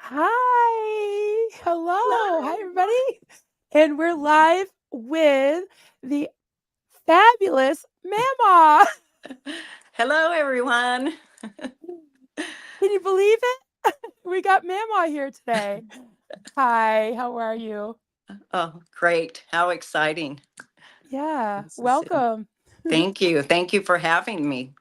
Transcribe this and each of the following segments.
Hi. Hello. Hi, Hello. everybody. And we're live with the fabulous Mamaw. Hello, everyone. Can you believe it? We got Mamaw here today. Hi, how are you? Oh, great. How exciting. Yeah, This is welcome. Thank you. Thank you for having me.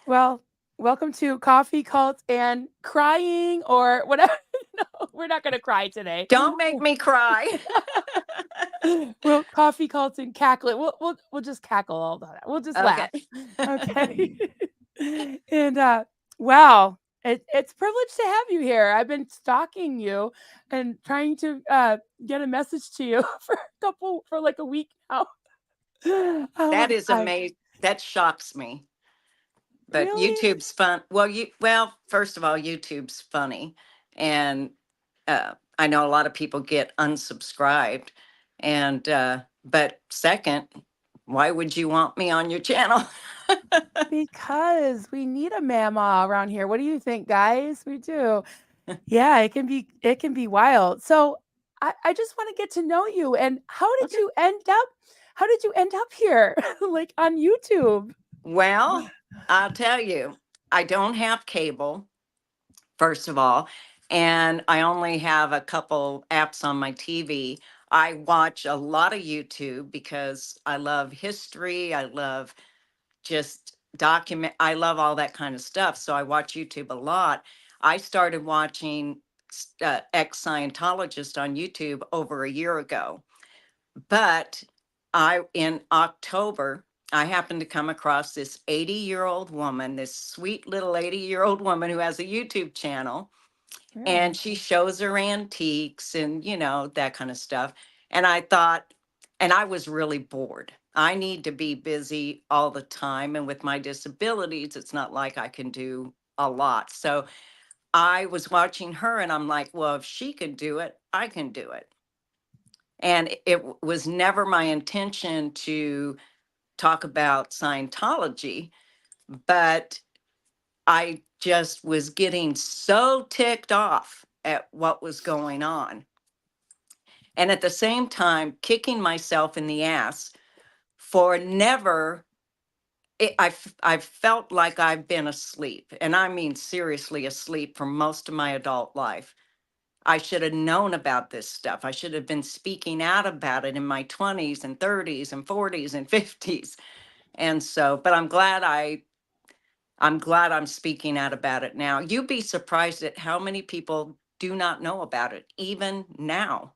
Well, welcome to Coffee Cult and Crying or whatever. No, we're not going to cry today. Don't make me cry. Well, coffee cults and cackling. We'll just cackle all the time. We'll just Okay. laugh. Okay. And wow, it's a privilege to have you here. I've been stalking you and trying to get a message to you for like a week now. Oh That my is god. amazing. That shocks me. But Really? YouTube's fun. Well, first of all, YouTube's funny. And I know a lot of people get unsubscribed. And but second, why would you want me on your channel? Because we need a mama around here. What do you think, guys? We do. Yeah, it can be wild. So I just want to get to know you. And Okay. how did you end up here? Like on YouTube? Well, I'll tell you, I don't have cable, first of all, and I only have a couple apps on my TV. I watch a lot of YouTube because I love history. I love just I love all that kind of stuff. So I watch YouTube a lot. I started watching ex Scientologist on YouTube over a year ago. But in October, I happened to come across this 80-year-old woman, this sweet little 80-year-old woman who has a YouTube channel, and Really? she shows her antiques and, that kind of stuff. And I thought, and I was really bored. I need to be busy all the time. And with my disabilities, it's not like I can do a lot. So I was watching her and I'm like, well, if she can do it, I can do it. And it was never my intention to talk about Scientology, but I just was getting so ticked off at what was going on. And at the same time, kicking myself in the ass for never. I've felt like I've been asleep, and I mean seriously asleep for most of my adult life. I should have known about this stuff. I should have been speaking out about it in my 20s and 30s and 40s and 50s. And so, but I'm glad I'm speaking out about it now. You'd be surprised at how many people do not know about it even now.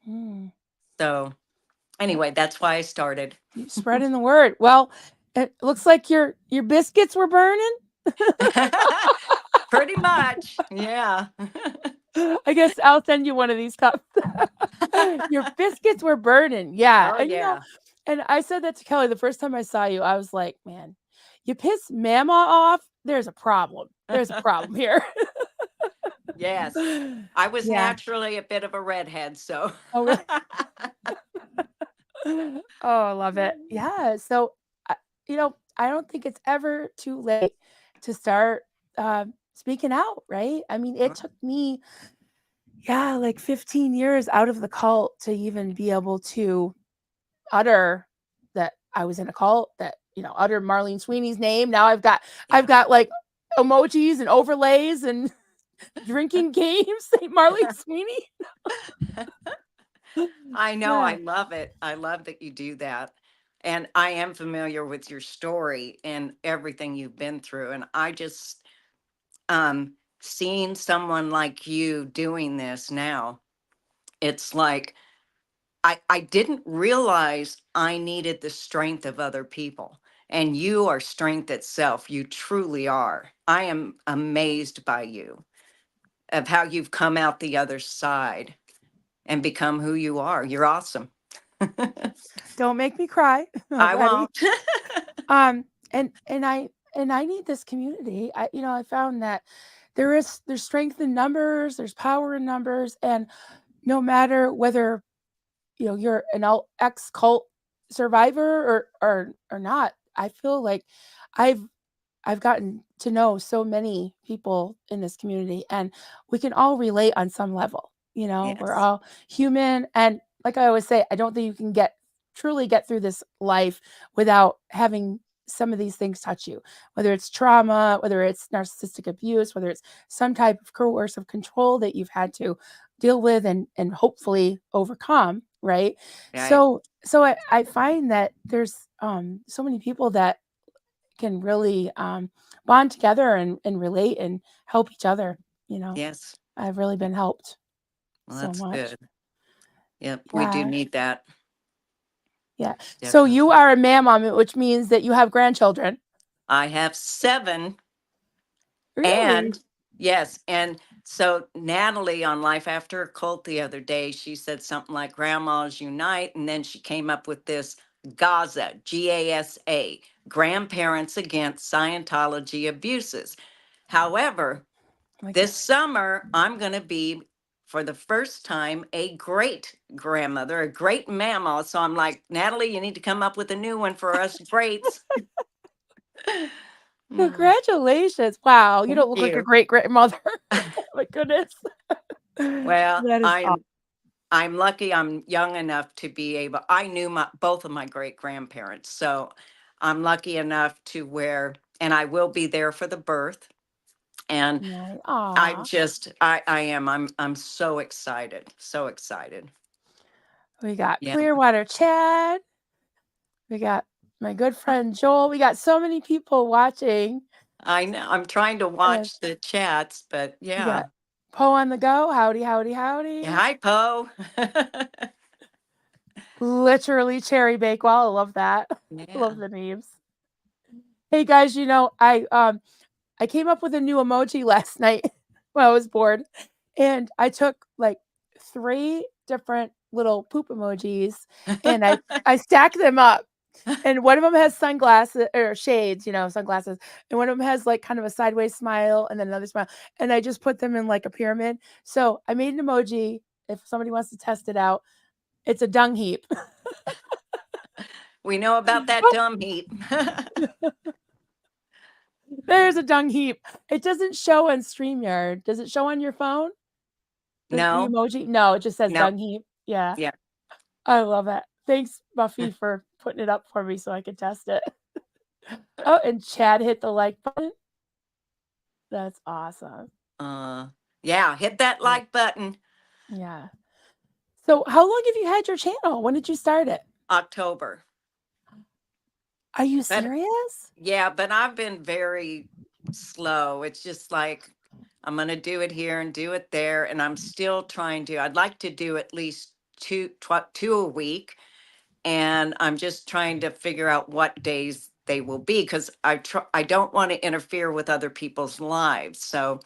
Hmm. So, Well, anyway, that's why I started. you spreading the word. Well, it looks like your biscuits were burning. Pretty much. Yeah. I guess I'll send you one of these cups. Your biscuits were burning. Yeah. Oh And yeah. and I said that to Kelly the first time I saw you. I was like, man, you piss Mama off. There's a problem. There's a problem here. Yes. I was Yeah. naturally a bit of a redhead, so Oh, really? Oh, I love it. Yeah. So, I don't think it's ever too late to start speaking out, right? I mean, it took me, yeah, like 15 years out of the cult to even be able to utter that I was in a cult, that, utter Marlene Sweeney's name. Now I've yeah. got like emojis and overlays and drinking games, say Marlene Sweeney. I know. I Yeah. love it. I love that you do that. And I am familiar with your story and everything you've been through. And I just, seeing someone like you doing this now, it's like I didn't realize I needed the strength of other people. And you are strength itself. You truly are. I am amazed by you, of how you've come out the other side and become who you are. You're awesome. Don't make me cry I already. won't. And I need this community. I found that there's strength in numbers, there's power in numbers, and no matter whether you're an ex cult survivor or not, I feel like I've I've gotten to know so many people in this community, and we can all relate on some level. We're Yes. all human, and like I always say, I don't think you can truly get through this life without having some of these things touch you, whether it's trauma, whether it's narcissistic abuse, whether it's some type of coercive control that you've had to deal with and hopefully overcome, right? Right. So I find that there's so many people that can really bond together and relate and help each other. you know Yes. I've really been helped Well, so that's much. good. Yep. We do Yeah. need that. Yeah. So you Definitely. are a mom, which means that you have grandchildren. I have 7. Really? And yes, and so Natalie on Life After a Cult the other day, she said something like Grandmas Unite, and then she came up with this GAZA, GASA, Grandparents Against Scientology Abuses. However, Oh my this God. summer I'm going to be for the first time a great grandmother, a great mama. So I'm like, Natalie, you need to come up with a new one for us greats. Mm, Congratulations. Wow. You thank don't look like a you. great grandmother. Oh my goodness. Well, That is awesome. I'm lucky I'm young enough to be able I knew my both of my great grandparents. So I'm lucky enough to where and I will be there for the birth. And Nice. I'm Aw. just I am I'm so excited. So excited. We got Yeah. Clearwater Chad. We got my good friend Joel. We got so many people watching. I know. I'm trying to And watch the chats, but we yeah. got Poe on the go. Howdy, howdy, Yeah, howdy. hi Poe. Literally cherry bakewell. I love that. Love Yeah. the names. Hey guys, I came up with a new emoji last night when I was bored. And I took like 3 different little poop emojis and I stacked them up. And one of them has sunglasses or shades, sunglasses. And one of them has like kind of a sideways smile and then another smile. And I just put them in like a pyramid. So I made an emoji. If somebody wants to test it out, it's a dung heap. We know about that Oh, dumb heap. there's a dung heap. It doesn't show on StreamYard. Does it show on your phone? The No. emoji? No, it just says No. dung heap. Yeah. Yeah. I love it. Thanks, Buffy, for putting it up for me so I could test it. Oh, and Chad hit the like button. That's awesome. Uh yeah, hit that Yeah. like button. Yeah. So, how long have you had your channel? When did you start it? October. Are you But serious? yeah, but I've been very slow. It's just like I'm going to do it here and do it there. And I'm still trying to, I'd like to do at least two a week. And I'm just trying to figure out what days they will be because I don't want to interfere with other people's lives. So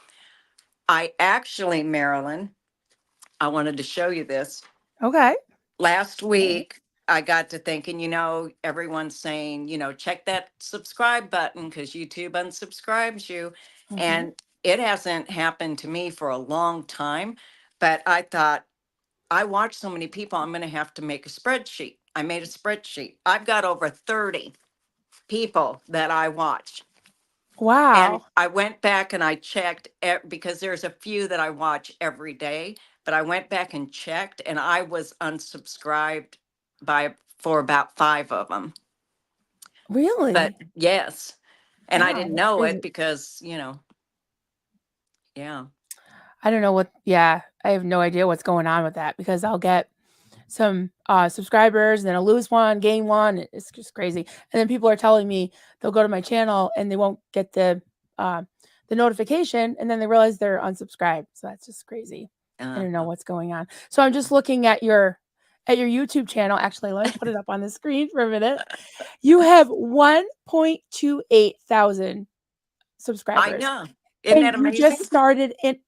I actually, Marilyn, I wanted to show you this. Okay. Last Okay. week I got to thinking, everyone's saying, check that subscribe button because YouTube unsubscribes you. Mhm. And it hasn't happened to me for a long time. But I thought, I watch so many people, I'm going to have to make a spreadsheet. I made a spreadsheet. I've got over 30 people that I watch. And Wow. I went back and I checked because there's a few that I watch every day, but I went back and checked and I was unsubscribed by for about 5 of them. But Really? yes, and I Wow, didn't that's know it crazy. because, yeah. I don't know what yeah, I have no idea what's going on with that because I'll get some subscribers and then I'll lose one, gain one. It's just crazy. And then people are telling me they'll go to my channel and they won't get the notification and then they realize they're unsubscribed. So that's just crazy. I Uh, don't know what's going on. So I'm just looking at your YouTube channel. Actually, let me put it up on the screen for a minute. You have 1.28 thousand I subscribers. know. Isn't And that you just amazing? started in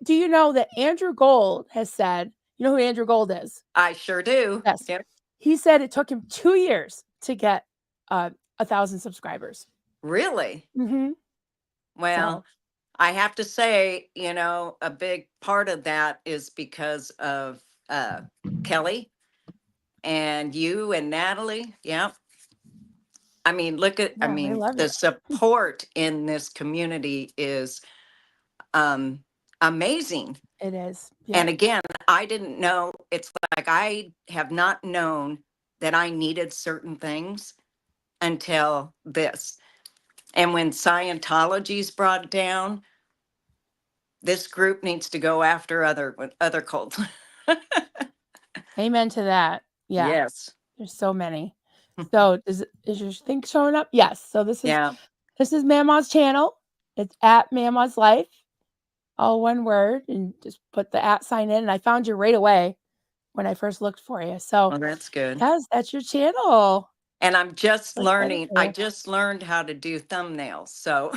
do you know that Andrew Gold has said, you know who Andrew Gold is? I sure do. Yes. Yep. He said it took him 2 years to get, 1,000 subscribers. Really? Mhm. Well, So I have to say, a big part of that is because of Kelly and you and Natalie. Yeah. I mean, look at, I Yeah, they mean, love the it. support in this community is um, amazing. It is. And Yep. again, I didn't know, it's like I have not known that I needed certain things until this. And when Scientology's brought down, this group needs to go after other cults. Amen to that. Yeah. Yes. There's so many. So is your thing showing up? Yes. So Yeah. this is Mamaw's channel. It's at Mamaw's Life, all one word, and just put the at sign in. And I found you right away when I first looked for you. So Well, that's good. yes, that's your channel. And I'm just So excited learning. for I you. just learned how to do thumbnails. So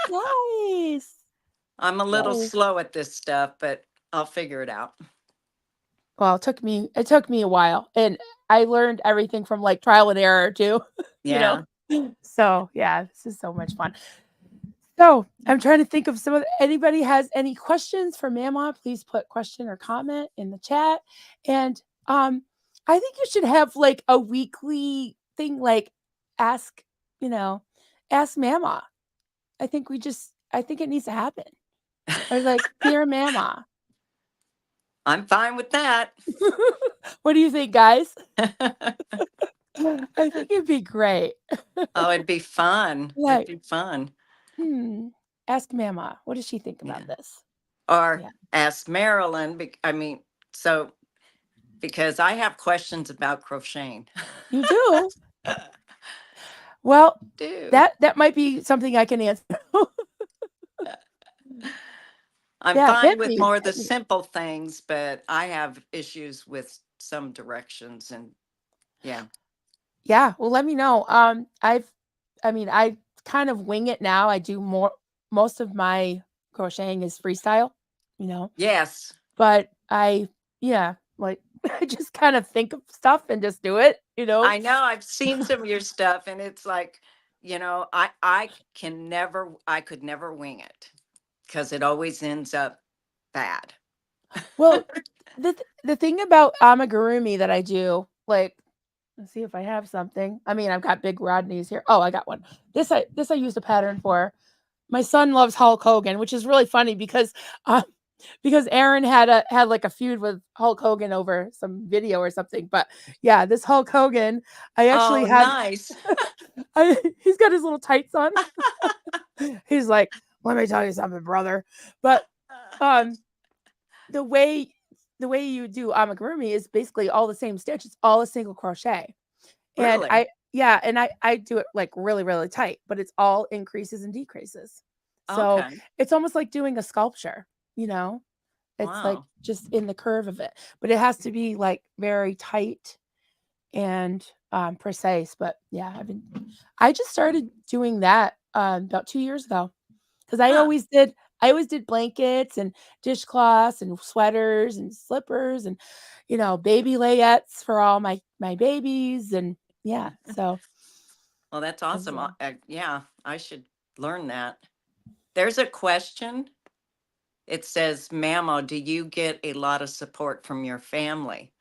Nice. I'm a little Nice. slow at this stuff, but I'll figure it out. Well, it took me a while, and I learned everything from, like, trial and error too, you know? Yeah. So, yeah, this is so much fun. So, I'm trying to think of some of anybody has any questions for Mama, please put question or comment in the chat, and, I think you should have, like, a weekly thing, like, ask, you know, ask Mama. I think it needs to happen. Or, like, "Dear Mama." I'm fine with that. What do you think, guys? I think it'd be great. Oh, it'd be fun. It'd Like, be fun. "Hmm, ask Mama, what does she think about Yeah. this?" Or Yeah. ask Marilyn. I mean, so because I have questions about crocheting. You do? Well, Do. that might be something I can answer. I'm Yeah, fine hit with me, more of the hit me. simple things, but I have issues with some directions and yeah. Yeah, well, let me know. I kind of wing it now. I do most of my crocheting is freestyle, you know, Yes. but yeah, like, I just kind of think of stuff and just do it, you know? I know I've seen some of your stuff and it's like, I could never wing it because it always ends up bad. Well, the thing about amigurumi that I do, like, let's see if I have something. I mean, I've got big Rodneys here. Oh, I got one. This I used a pattern for. My son loves Hulk Hogan, which is really funny um, because Aaron had like a feud with Hulk Hogan over some video or something. But yeah, this Hulk Hogan, I actually Oh, have. nice. He's got his little tights on. He's like, "Let me tell you something, brother." But um, the way the way you do amigurumi is basically all the same stitch. It's all a single crochet. And Really? I do it, like, really, really tight, but it's all increases and decreases. So, Okay. it's almost like doing a sculpture, you know? It's, like, Wow. just in the curve of it, but it has to be, like, very tight and, precise, but yeah, I just started doing that, about 2 years ago. 'Cause Huh. I always did blankets and dishcloths and sweaters and slippers and, baby layettes for all my babies and yeah, so Well, that's as awesome. well. Yeah, I should learn that. There's a question. It says, Mamo, do you get a lot of support from your family?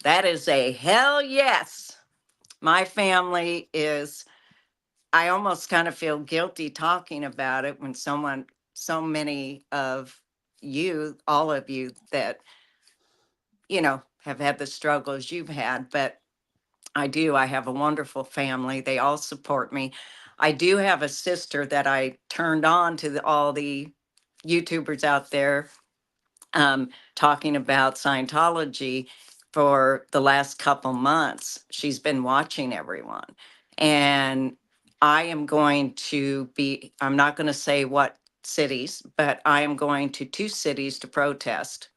That is a hell yes. My family is, I almost kind of feel guilty talking about it when so many of you, all of you that, have had the struggles you've had, but I have a wonderful family. They all support me. I do have a sister that I turned on to all the YouTubers out there talking about Scientology for the last couple months. She's been watching everyone. And I'm not going to say what cities, but I am going to 2 cities to protest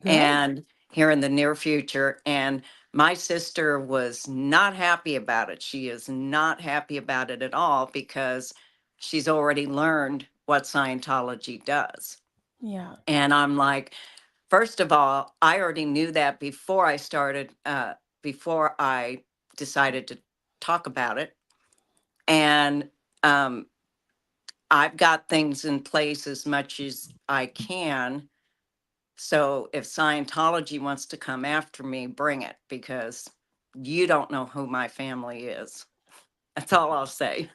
Good. and here in the near future. And my sister was not happy about it. She is not happy about it at all because she's already learned what Scientology does. Yeah. And I'm like, first of all, I already knew that before I decided to talk about it. And um, I've got things in place as much as I can. So if Scientology wants to come after me, bring it because you don't know who my family is. That's all I'll say.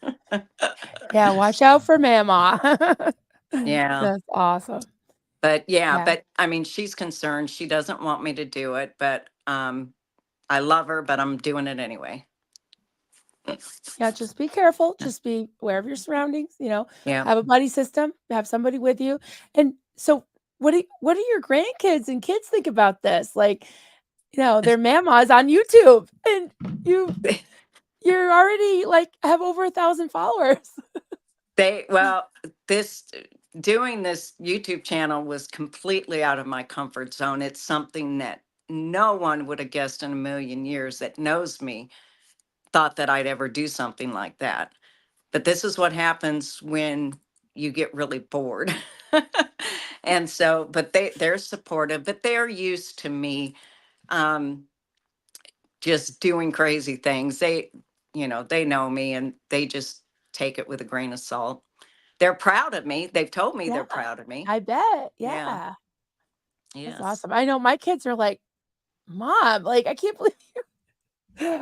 Yeah, watch out for Mamaw. Yeah. That's awesome. But yeah, Yeah. but I mean, she's concerned. She doesn't want me to do it, but I love her, but I'm doing it anyway. Yeah, just be careful, just be aware of your surroundings, Yeah. have a buddy system, have somebody with you. And so what do your grandkids and kids think about this? Like, their Mamaws on YouTube and you you're already like have over 1,000 followers. Well, this doing this YouTube channel was completely out of my comfort zone. It's something that no one would have guessed in a million years that knows me thought that I'd ever do something like that. But this is what happens when you get really bored. And so, but they're supportive, but they're used to me um just doing crazy things. They know me and they just take it with a grain of salt. They're proud of me. They've told me Yeah, they're proud of me. I bet. Yeah. Yeah. That's Yes. awesome. I know my kids are like, "Mom, like, I can't believe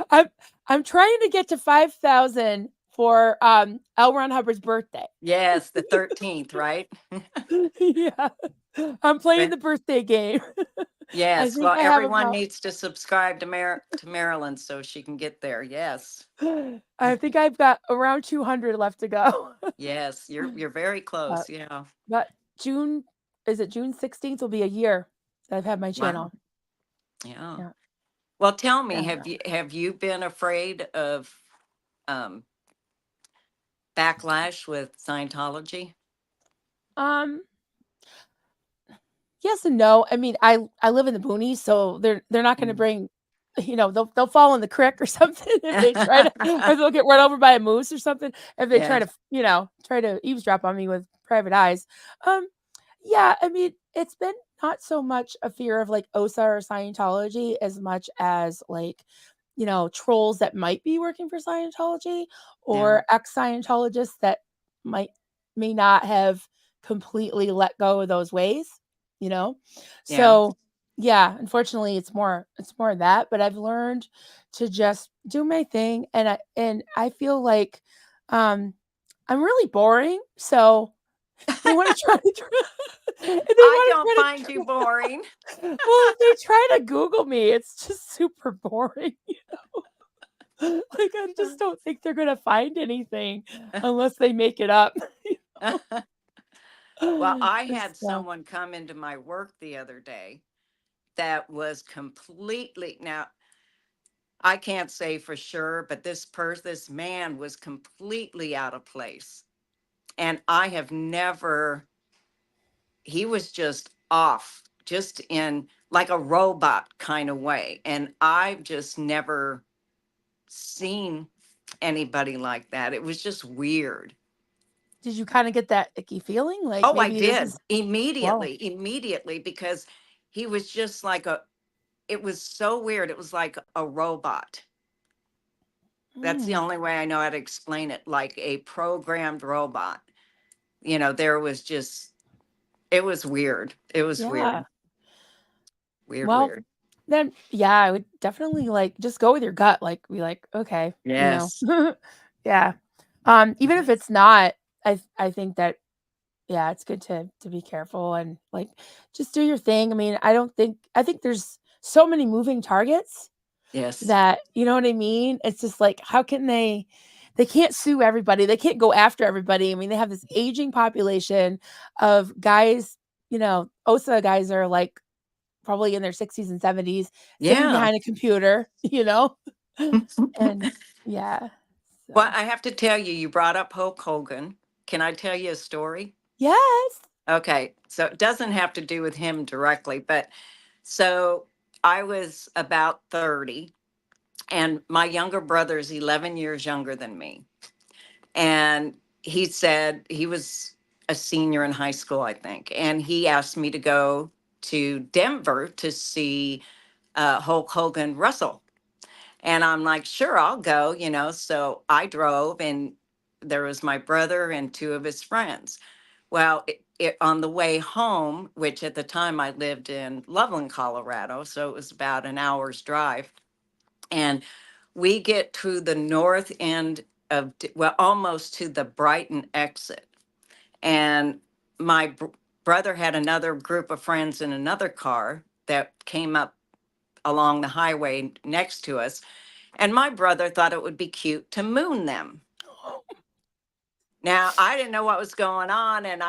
I'm I'm trying to get to 5,000 for, L. Ron Hubbard's birthday." Yes, the 13th, right? Yeah. I'm playing But the birthday game. I yes, think well, I have everyone about needs to subscribe to Maryland so she can get there. Yes. I think I've got around 200 left to go. Yes, you're very But close. Yeah. but June is it June 16th will be a year that I've had my Wow. channel. Yeah. Yeah, Well, tell me, yeah. have you been afraid of um backlash with Scientology? Um, yes and no. I mean, I live in the boonies, so they're not gonna Mm. bring they'll fall in the creek or something if they try to or they'll get run over by a moose or something if they try to, Yes. try to eavesdrop on me with private eyes. Um, yeah, I mean, it's been not so much a fear of like OSA or Scientology as much as like, trolls that might be working for Scientology Yeah. or ex-Scientologists that might may not have completely let go of those ways, you know? Yeah. So, yeah, unfortunately it's more of that, but I've learned to just do my thing and I feel like um I'm really boring. So they wanna try to and they I wanna don't try find you boring. well, if they try to Google me, it's just super boring. Like, I just don't think they're gonna find anything unless they make it up. Well, I had So someone come into my work the other day that was completely, now I can't say for sure, but this man was completely out of place. And I have never, he was just off, just in like a robot kind of way. And I've just never seen anybody like that. It was just weird. did you kinda get that icky feeling? Like, Oh, I maybe this did is wow. immediately, because he was just like it was so weird. It was like a robot. That's the Mm, only way I know how to explain it, like a programmed robot. There was just, it was weird. It was yeah. weird, weird, Well, weird. then, yeah, I would definitely, like, just go with your gut, like, be like, "Okay," Yes. Yeah. Even if Yes. it's not, I think that, yeah, it's good to be careful and, like, just do your thing. I mean, I think there's so many moving targets Yes. that you know what I mean? It's just like, how can they can't sue everybody, they can't go after everybody. I mean, they have this aging population of guys, OSA guys are, like, probably in their 60s and 70s, sitting Yeah. behind a computer, you know? And yeah, Well, so I have to tell you, you brought up Hulk Hogan. Can I tell you a story? yes. Okay. So it doesn't have to do with him directly, but so I was about 30, and my younger brother is 11 years younger than me. And he said he was a senior in high school, I think. And he asked me to go to Denver to see Hulk Hogan wrestle. And I'm like, sure, I'll go, So I drove, and there was my brother and two of his friends. Well, on the way home, which at the time I lived in Loveland, Colorado, so it was about an hour's drive, and we get to the north end well, almost to the Brighton exit. And my brother had another group of friends in another car that came up along the highway next to us. And my brother thought it would be cute to moon them. Now, I didn't know what was going on, and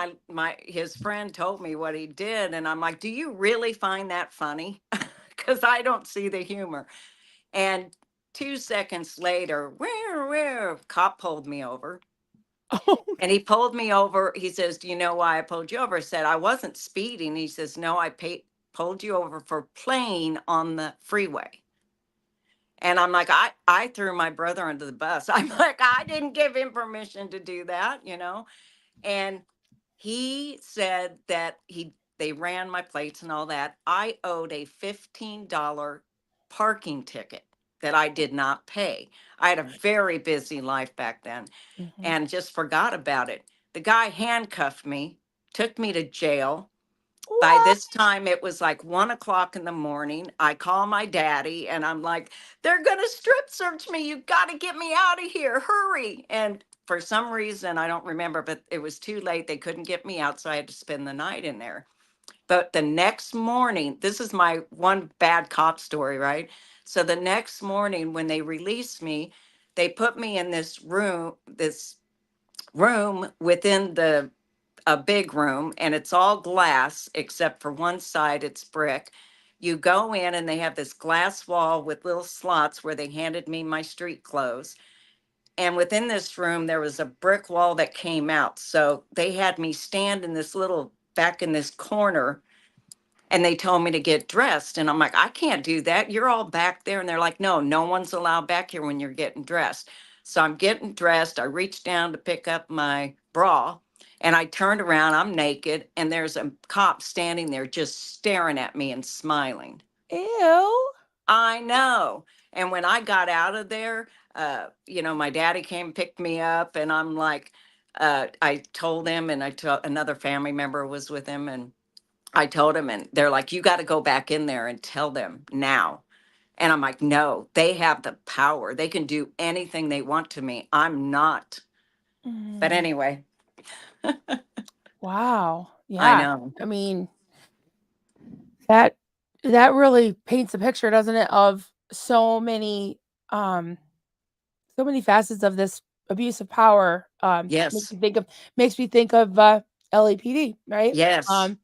his friend told me what he did, and I'm like, "Do you really find that funny?" Because I don't see the humor. And 2 seconds later, where cop pulled me over, Oh, and he pulled me over. He says, "Do you know why I pulled you over?" I said, "I wasn't speeding." He says, "No, pulled you over for playing on the freeway." And I'm like, I threw my brother under the bus. I'm like, I didn't give him permission to do that. And he said that they ran my plates and all that. I owed a $15 parking ticket that I did not pay. I had a very busy life back then mhm. and just forgot about it. The guy handcuffed me, took me to jail. By What? this time, it was like 1 o'clock in the morning. I call my daddy and I'm like, they're going to strip search me. You got to get me out of here. Hurry. And for some reason, I don't remember, but it was too late. They couldn't get me out. So I had to spend the night in there. But the next morning, this is my one bad cop story, right? So the next morning, when they released me, they put me in this room within a big room, and it's all glass except for one side it's brick. You go in and they have this glass wall with little slots where they handed me my street clothes. And within this room there was a brick wall that came out. So they had me stand in this little back in this corner, and they told me to get dressed, and I'm like, I can't do that, you're all back there. And they're like, no, no one's allowed back here when you're getting dressed. So I'm getting dressed, I reached down to pick up my bra, and I turned around, I'm naked, and there's a cop standing there just staring at me and smiling. Ew. I know. And when I got out of there, my daddy came picked me up, and I'm like, I told him, and I told another family member was with him, and I told him, and they're like, you got to go back in there and tell them now. And I'm like, no, they have the power. They can do anything they want to me. I'm not. But Mm, anyway, wow. I Yeah. know. I mean, that that really paints a picture, doesn't it, of um so many facets of this abuse of power. Yes. Makes me think of LAPD, right? Yes. Um,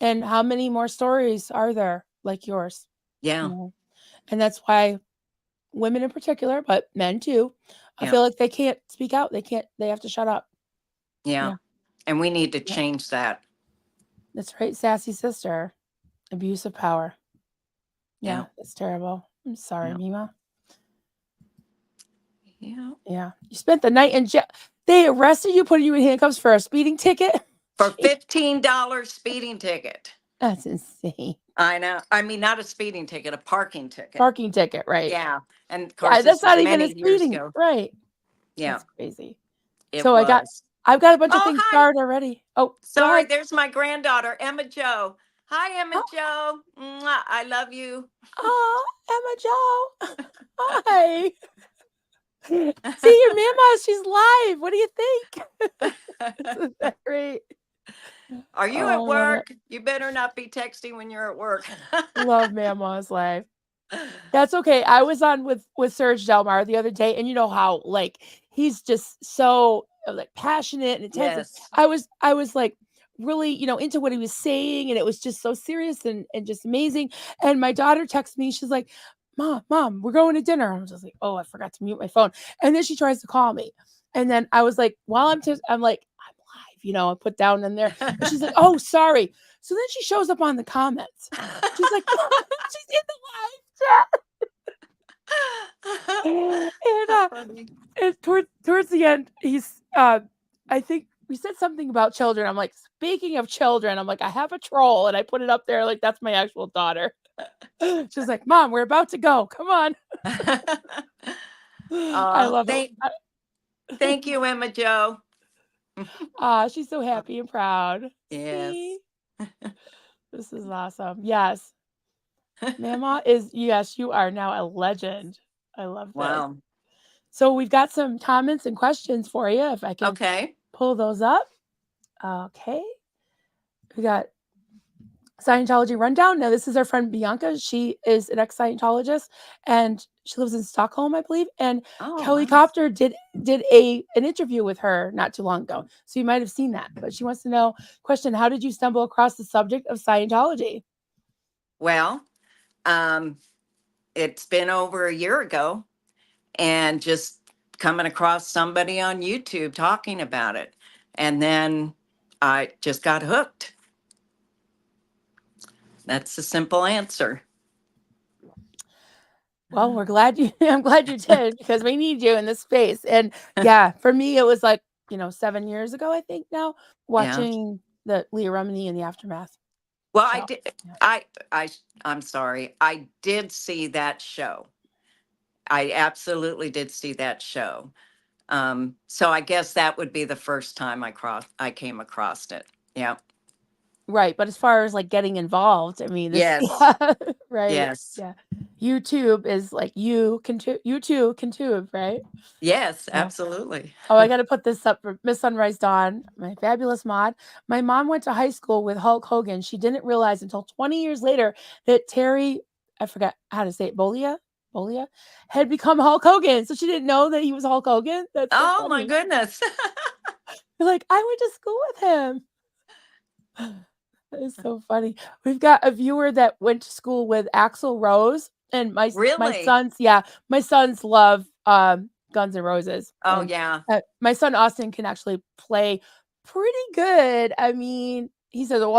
and how many more stories are there like yours? You Yeah. know, and that's why women in particular, but men too, I Yeah. feel like they can't speak out. They can't. They have to shut up. Yeah. Yeah, And we need to yeah, change that. that's right, sassy sister. Abuse of power. Yeah. Yeah, it's terrible. I'm sorry, Yeah. Mima. Yeah. Yeah, you spent the night in jail. They arrested you, put you in handcuffs for a speeding ticket. For Gee, $15 speeding ticket. that's insane. I know. I mean, not a speeding ticket, a parking ticket. Parking ticket, right? Yeah. And of Yeah, course, that's this was not even a many years speeding, ago. right? Yeah, That's crazy. it So was. I've got a bunch of Oh, things hi. started already. Oh, go Sorry, ahead. there's my granddaughter, Emma Joe. Hi, Emma Oh, Joe. Mwah, I love you. oh, Emma Joe. Hi. See your mama. She's live. What do you think? Isn't that great? Are you Oh, at I love it. work? You better not be texting when you're at work. Love Mama's live. That's okay. I was on with Serge Delmar the other day, and you know how like he's just so like passionate and intense. And Yes. I was like really into what he was saying, and it was just so serious and just amazing. And my daughter texts me. She's like, "Mom, we're going to dinner." I was just like, "Oh, I forgot to mute my phone." And then she tries to call me, and then I was like, while I'm like, I'm live, I put down in there, and she's like, "Oh, sorry." So then she shows up on the comments. She's like, she's in the live chat. And, How funny. towards the end, I think we said something about children. I'm like, speaking of children, I'm like, I have a troll, and I put it up there like that's my actual daughter. She's like, Mom, we're about to go. Come on. I uh, love it. thank, thank you, Emma Joe. She's so happy and proud. Yes. See, this is awesome. Yes, Mama is. Yes, you are now a legend. I love this. Wow. So we've got some comments and questions for you if I can Okay. pull those up. Okay. We got Scientology rundown. Now, this is our friend Bianca. She is an ex-Scientologist, and she lives in Stockholm, I believe. And Oh, Kelly nice. Copter did a an interview with her not too long ago, so you might have seen that. But she wants to know, question: how did you stumble across the subject of Scientology? Well, um, it's been over a year ago, and just coming across somebody on YouTube talking about it. And then I just got hooked. That's the simple answer. Well, we're glad you. I'm glad you did because we need you in this space. And yeah, for me, it was like 7 years ago, I think now, Yeah. watching the Leah Remini and the Aftermath Well, I show. did. Yeah. I, I'm sorry. I did see that show. I absolutely did see that show. So I guess that would be the first time I came across it. Yeah. Right, but as far as, like, getting involved, I mean, this Yes. yeah, right, Yes. yeah. YouTube is like you too can tube, right? Yes. So Absolutely. oh, I gotta put this up for Miss Sunrise Dawn, my fabulous mod. My mom went to high school with Hulk Hogan. She didn't realize until 20 years later that Terry, I forgot how to say it, Bollea, had become Hulk Hogan, so she didn't know that he was Hulk Hogan? That's so Oh my funny. goodness. You're like, "I went to school with him." That is so funny. We've got a viewer that went to school with Axl Rose, and my Really? sons, yeah, my sons love Guns N' Roses, Oh and yeah. my son Austin can actually play pretty good. I mean, he says, "Well,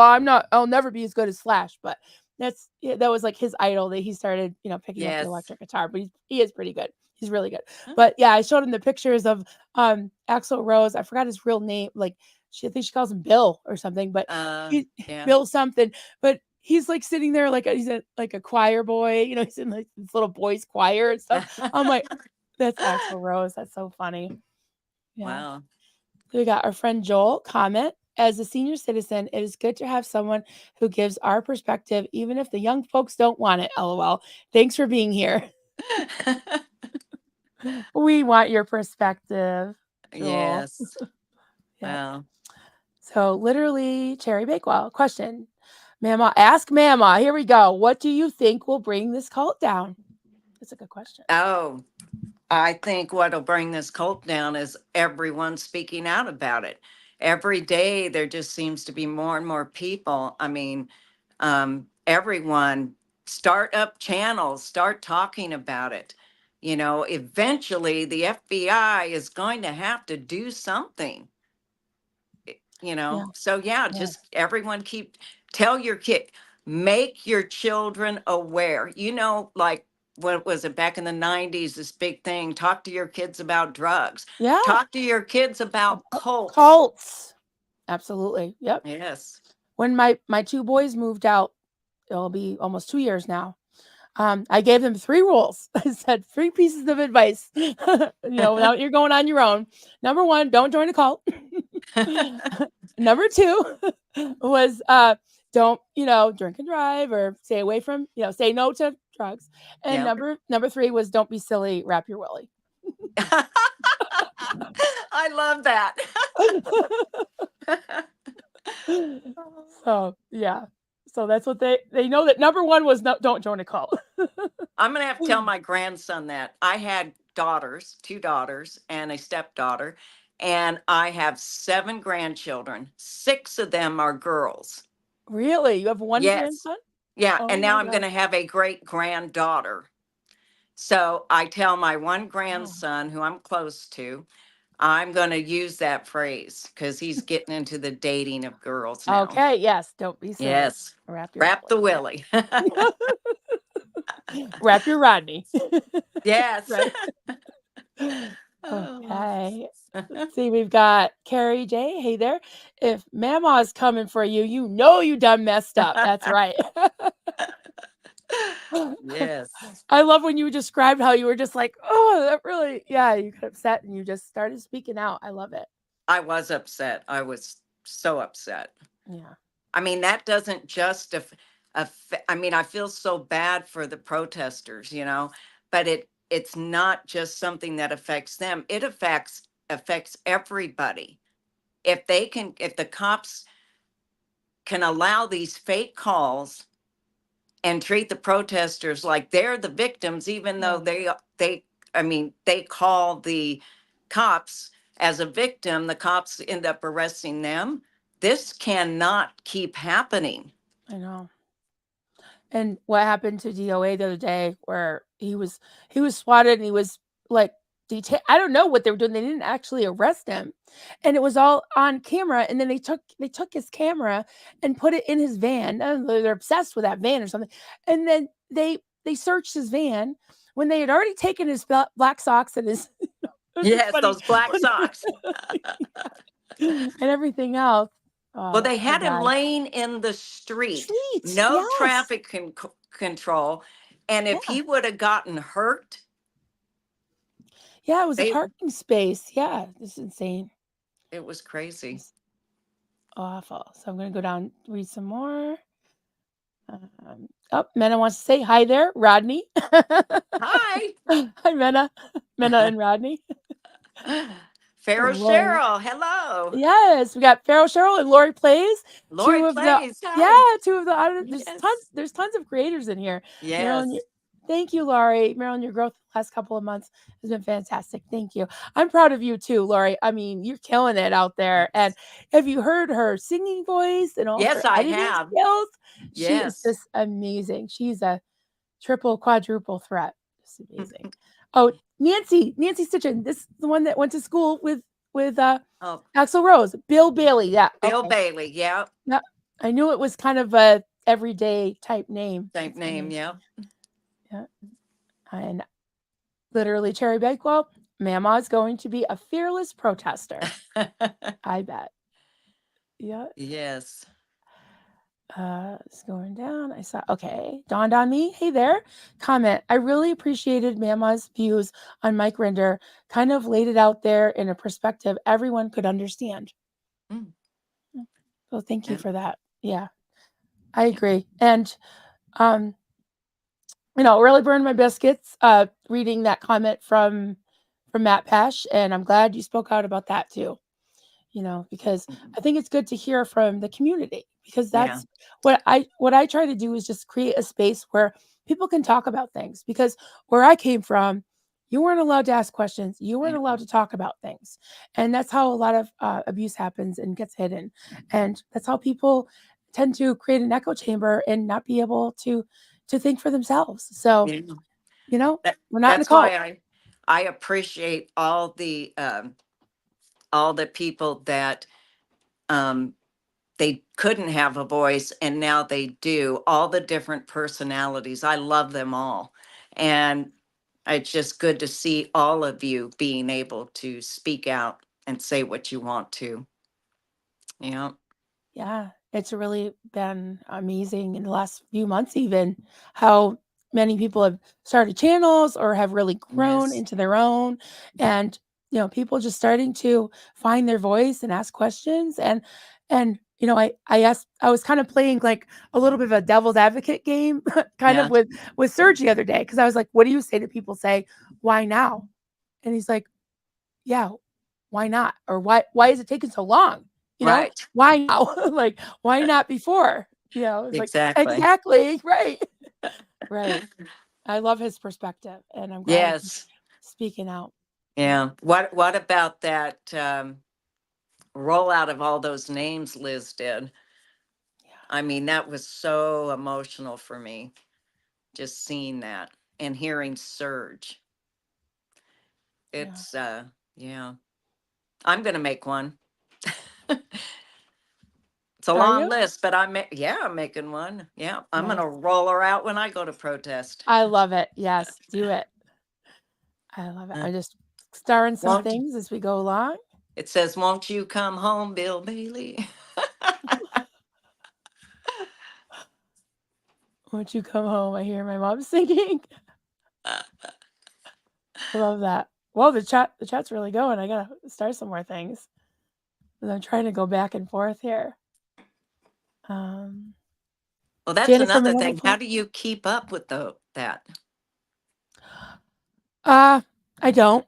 I'll never be as good as Slash," but yeah, that was like his idol that he started, picking up the Yes. electric guitar. But he is pretty good. He's really good. But yeah, I showed him the pictures of Axl Rose. I forgot his real name. Like I think she calls him Bill or something, but he Yeah. Bill something. But he's like sitting there like he's like a choir boy. He's in like this little boys choir and stuff. I'm like, that's Axl Rose. That's so funny. Yeah. Wow. We got our friend Joel comment. As a senior citizen, it is good to have someone who gives our perspective, even if the young folks don't want it. LOL. Thanks for being here. We want your perspective, Joel. Yes. Yeah. Wow. So literally, Cherry Bakewell. Question. Mama, ask Mama. Here we go. What do you think will bring this cult down? That's a good question. Oh, I think what'll bring this cult down is everyone speaking out about it. Every day there just seems to be more and more people. I mean, everyone start up channels, start talking about it. Eventually the FBI is going to have to do something. Yeah. So yeah, Yeah. just everyone tell your kid, make your children aware. Like what was it back in the 90s, this big thing, talk to your kids about drugs, Yeah. talk to your kids about cults. Cults. Absolutely. Yep. Yes. When my two boys moved out, it'll be almost 2 years now. I gave them 3 rules. I said 3 pieces of advice. Now you're going on your own. Number one, don't join a cult. Number two was don't drink and drive or stay away from say no to drugs. And Yeah. number three was don't be silly, wrap your willy. I love that. So yeah, so that's what they know, that number one was no, don't join a cult. I'm going to have to tell my grandson that I had daughters, 2 daughters, and a stepdaughter, and I have 7 grandchildren. 6 of them are girls. Really, you have one Yes. grandson? Yeah. And Oh now my I'm going gosh. to have a great granddaughter. So I tell my one Wow. grandson, who I'm close to, I'm going to use that phrase because he's getting into the dating of girls now. Okay, yes, don't be silly. Yes. Wrap your Wrap the willy. willy. Wrap your Rodney. Yes. Right. Oh. Okay. Let's see, we've got Carrie J. Hey there. If Mama's coming for you, you done messed up. That's right. Yes. I love when you described how you were just like, oh, that really, yeah, you got upset and you just started speaking out. I love it. I was upset. I was so upset. Yeah. I mean, that doesn't I mean, I feel so bad for the protesters, but it's not just something that affects them. It affects everybody. If the cops can allow these fake calls and treat the protesters like they're the victims, even though Yeah, they call the cops as a victim, the cops end up arresting them. This cannot keep happening. I know. And what happened to DOA the other day where he was swatted and he was like detained. I don't know what they were doing. They didn't actually arrest him. And it was all on camera. And then they took his camera and put it in his van. I don't know, they're obsessed with that van or something. And then they searched his van when they had already taken his black socks and his it was just Yes, funny those black socks. and everything else. Well, Oh, they poor had him guy. laying in the street, Treat. no Yes. traffic control. And if Yeah. he would have gotten hurt, Yeah, it was a they parking space. Yeah, this is insane. it was crazy. It's awful. So I'm gonna go down, read some more. Oh, Mena wants to say hi there, Rodney. Hi. Hi, Mena. Mena and Rodney. Pharaoh Lori. Cheryl, hello. Yes, we got Farrell Cheryl and Lori Plays. Lori plays. Yeah, Hi. two of the Yes. there's tons of creators in here. Marilyn, Yes. thank you, Lori. Marilyn, your growth the last couple of months has been fantastic. Thank you. I'm proud of you too, Lori. I mean, you're killing it out there. And Yes. have you heard her singing voice and all her Yes, I editing have. skills? She is Yes. just amazing. She's a triple, quadruple threat. Just amazing. Oh, Nancy Stitchin. This is the one that went to school with Oh, Axl Rose. Bill Bailey. Yeah. Bill Okay. Bailey. Yeah. Yeah. I knew it was kind of a everyday type name. Same That's name. funny. Yeah. Yeah. And literally Cherry Bakewell, Mamaw is going to be a fearless protester. I bet. Yeah. Yes. It's going down. I saw, okay, dawned on me. Hey there. Comment. I really appreciated Mama's views on Mike Rinder. Kind of laid it out there in a perspective everyone could understand. Mm, So thank you yeah. for that. Yeah, I Yeah. agree. And um, really burned my biscuits reading that comment from Matt Pash, and I'm glad you spoke out about that too. Because Mhm. I think it's good to hear from the community because Yeah. that's what I try to do is just create a space where people can talk about things because where I came from, you weren't allowed to ask questions. You weren't Yeah. allowed to talk about things. And that's how a lot of abuse happens and gets hidden. And that's how people tend to create an echo chamber and not be able to think for themselves. So, Yeah. we're not in a That's why cult. I appreciate all the people that um they couldn't have a voice and now they do, all the different personalities. I love them all. And it's just good to see all of you being able to speak out and say what you want to. Yeah. Yeah, it's really been amazing in the last few months, even how many people have started channels or have really grown Yes. into their own. And, people just starting to find their voice and ask questions. I was kind of playing like a little bit of a devil's advocate game, kind of Yeah. with Serge the other day, because I was like, what do you say to people say, why now? And he's like, yeah, why not? Or why is it taking so long? Right. Why now? Like, why not before? It's like, Exactly. exactly, right. Right. I love his perspective and I'm glad he's Yes. speaking out. Yeah. Yeah. What about that rollout of all those names Liz did? I mean, that was so emotional for me, just seeing that and hearing Surge. Yeah. It's yeah. I'm gonna make one. It's a Are long you? list, but I'm making one. Yeah. I'm Nice. gonna roll her out when I go to protest. I love it. Yes, do it. I love it. Uh, I'm just starring some won't things as we go along. it says, "Won't you come home, Bill Bailey?" Won't you come home? I hear my mom singing. I love that. Well, the chat's really going. I gotta start some more things. 'Cause I'm trying to go back and forth here. Um, Well, that's Janet from another another thing. How place. do you keep up with that? I don't.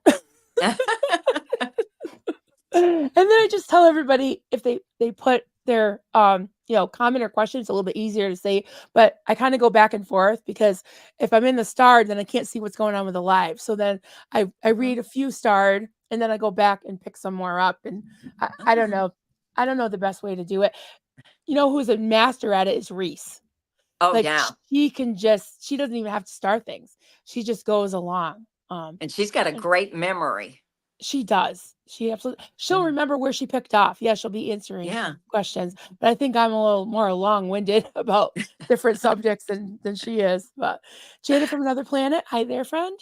And then I just tell everybody if they put their comment or question, it's a little bit easier to say, but I kind of go back and forth because if I'm in the starred, then I can't see what's going on with the live. So then I Mhm. read a few starred and then I go back and pick some more up, and I don't Oh. know. I don't know the best way to do it. You know who's a master at it is Reese. Oh, Like yeah. she doesn't even have to start things. She just goes along. And she's got a great memory. She does. She absolutely she'll Mm. remember where she picked off. Yeah, she'll be answering Yeah. questions, but I think I'm a little more long-winded about different subjects than she is. But Jada from another planet, hi there, friend.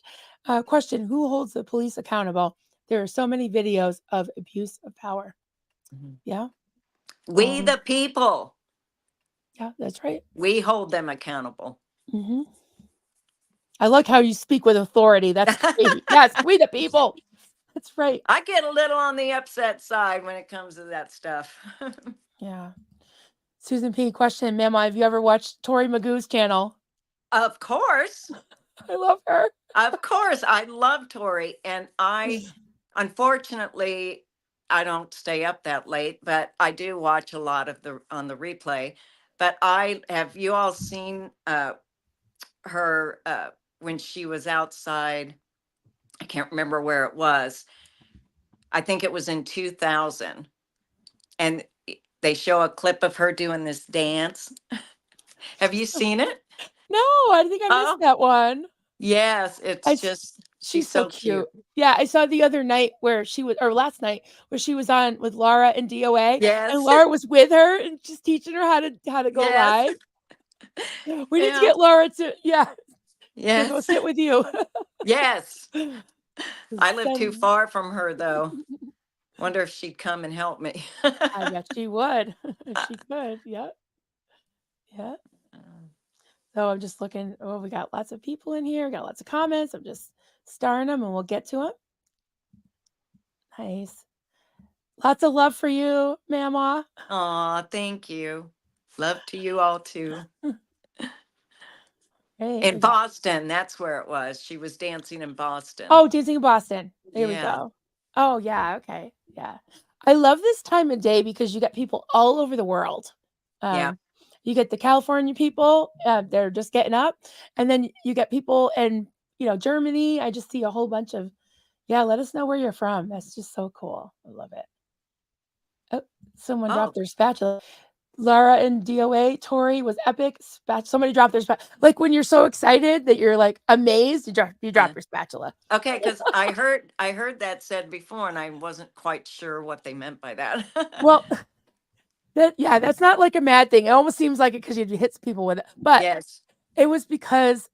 Question: Who holds the police accountable? There are so many videos of abuse of power. Mhm. Yeah, We, the people, yeah, that's right. we hold them accountable. hmm I like how you speak with authority. That's great. Yes, we the people. That's right. I get a little on the upset side when it comes to that stuff. Yeah. Susan P. Question: Mama, have you ever watched Tori Magoo's channel? Of course. I love her. Of course. I love Tori. And unfortunately, I don't stay up that late, but I do watch a lot of the on the replay. But have you all seen her when she was outside? I can't remember where it was. I think it was in 2000. And they show a clip of her doing this dance. Have you seen it? No, I think I missed Oh, that one. yes. It's I s just, she's She's so so cute. cute. Yeah, I saw the other night where she was or last night where she was on with Laura and DOA, and Yes. Laura was with her and just teaching her how to go Yes. live. We need to Yeah. get Laura to go Yes. sit with you. Yes. I live too Send far from her, though. Wonder if she'd come and help me. I bet she would. She could. Yeah, yeah. So I'm just looking. Oh, we got lots of people in here. Got lots of comments. I'm just starring them, and we'll get to them. Nice. Lots of love for you, Mama. Aw, thank you. Love to you all too. Hey, In we got Boston, that's where it was. She was dancing in Boston. oh, Dancing in Boston. There we Yeah. go. Oh, yeah, okay, yeah. I love this time of day because you get people all over the world. Yeah. Um, you get the California people, they're just getting up, and then you get people in, Germany. I just see a whole bunch of yeah, let us know where you're from. That's just so cool. I love it. Oh, someone Oh, dropped their spatula. Laura and DOA, Tori was epic. Somebody dropped their spatula. Like when you're so excited that you're like amazed, you drop yeah. your spatula. Okay, because I heard that said before, and I wasn't quite sure what they meant by that. Well, that's not like a mad thing. It almost seems like it because you hit people with it, but Yes. it was because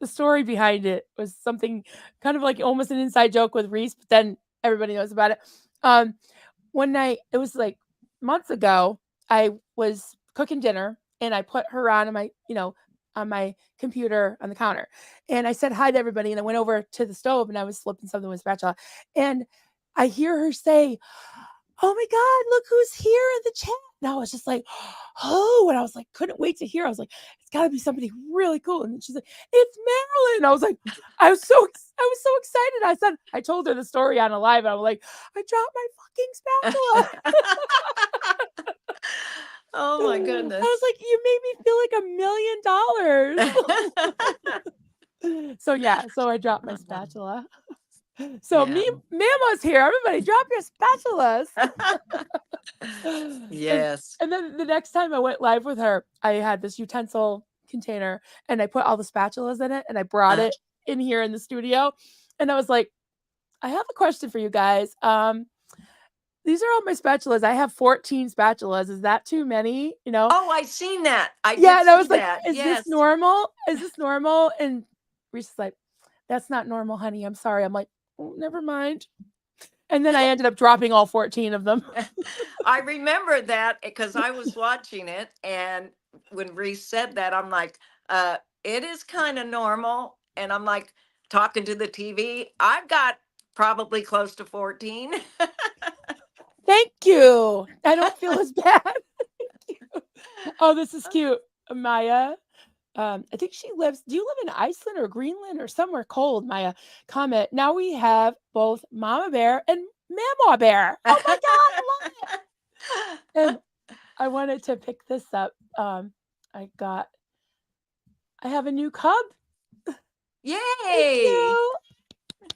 the story behind it was something kind of like almost an inside joke with Reese, but then everybody knows about it. Um, One night, it was like months ago, I was cooking dinner and I put her on my computer on the counter. And I said hi to everybody and I went over to the stove and I was flipping something with a spatula. And I hear her say, "Oh my God, look who's here in the chat." And I was just like, "Oh," and I was like, couldn't wait to hear. I was like, it's gotta be somebody really cool. And then she's like, "It's Marilyn." I was like, I was so excited. I told her the story on a live. I was like, I dropped my fucking spatula. Oh my I was goodness. like, you made me feel like $1 million. So yeah, so I dropped my spatula. So Yeah. me Mama's here. Everybody drop your spatulas. And Yes. and then the next time I went live with her, I had this utensil container and I put all the spatulas in it and I brought Uh, it in here in the studio. And I was like, I have a question for you guys. These are all my spatulas. I have 14 spatulas. Is that too many? oh, I seen that. I Yeah. did And I see was like, that. is this Yes. normal? Is this normal? And Reese is like, that's not normal, honey. I'm sorry. I'm like, oh, never mind. And then I ended up dropping all 14 of them. I remember that because I was watching it, and when Reese said that, I'm like, it is kind of normal. And I'm like talking to the TV. I've got probably close to 14. Thank you. I don't feel as bad. Oh, this is cute. Maya. I think she lives. Do you live in Iceland or Greenland or somewhere cold? Maya comment. Now we have both Mama Bear and Mamaw Bear. Oh my God, I love it. And I wanted to pick this up. I got. I have a new cub. Thank Yay! you,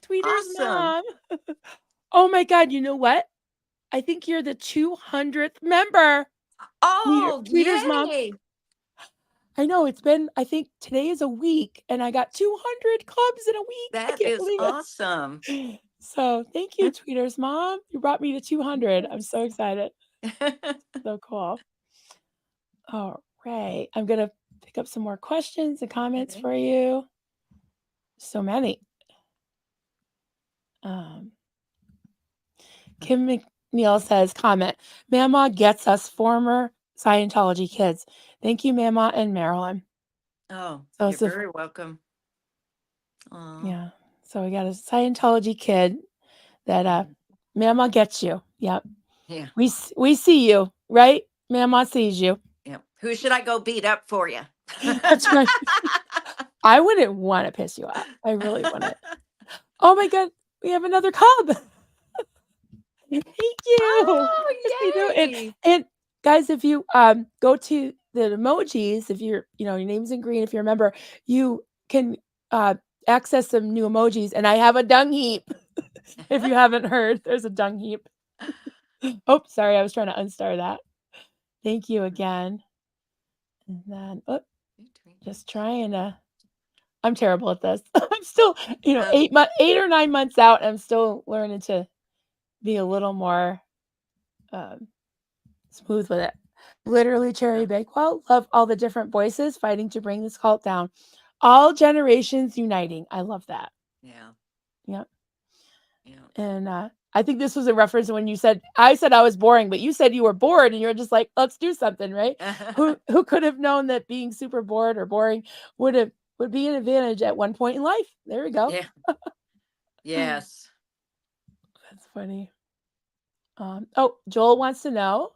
Tweeter's Awesome. mom. Oh my God, you know what? I think you're the 200th member. Oh, Tweeter's mom. yay! I know it's been. I think today is a week, and I got 200 cubs in a week. I That can't is believe it. awesome. So thank you, Tweeters Mom. You brought me to 200. I'm so excited. So cool. All right. I'm going to pick up some more questions and comments Okay. for you. So many. Um, Kim McNeil says, comment, Mama gets us former Scientology kids. Thank you, Mama and Marilyn. Oh, So you're it's a, very welcome. Aw. yeah. So we got a Scientology kid that Mama gets you. Yep. Yeah, We see you, right? Mama sees you. yeah. Who should I go beat up for you? That's right. I wouldn't want to piss you off. I really wouldn't. Oh my God, we have another cub. Thank you. Oh, Yes, we do. yay! And guys, if you go to the emojis, if you're, your name's in green, if you remember, you can uh access some new emojis. And I have a dung heap. If you haven't heard, there's a dung heap. Oh, sorry, I was trying to unstar that. Thank you again. And then just trying to. I'm terrible at this. I'm still, Uh, 8 or 9 months out. I'm still learning to be a little more um, smooth with it. Literally, Cherry Bakewell. Love all the different voices fighting to bring this cult down. All generations uniting. I love that. yeah, Yep. yeah. And I think this was a reference to when you said I said I was boring, but you said you were bored, and you're just like, let's do something, right? Who could have known that being super bored or boring would be an advantage at one point in life? There we go. Yeah. Yes. That's funny. Joel wants to know.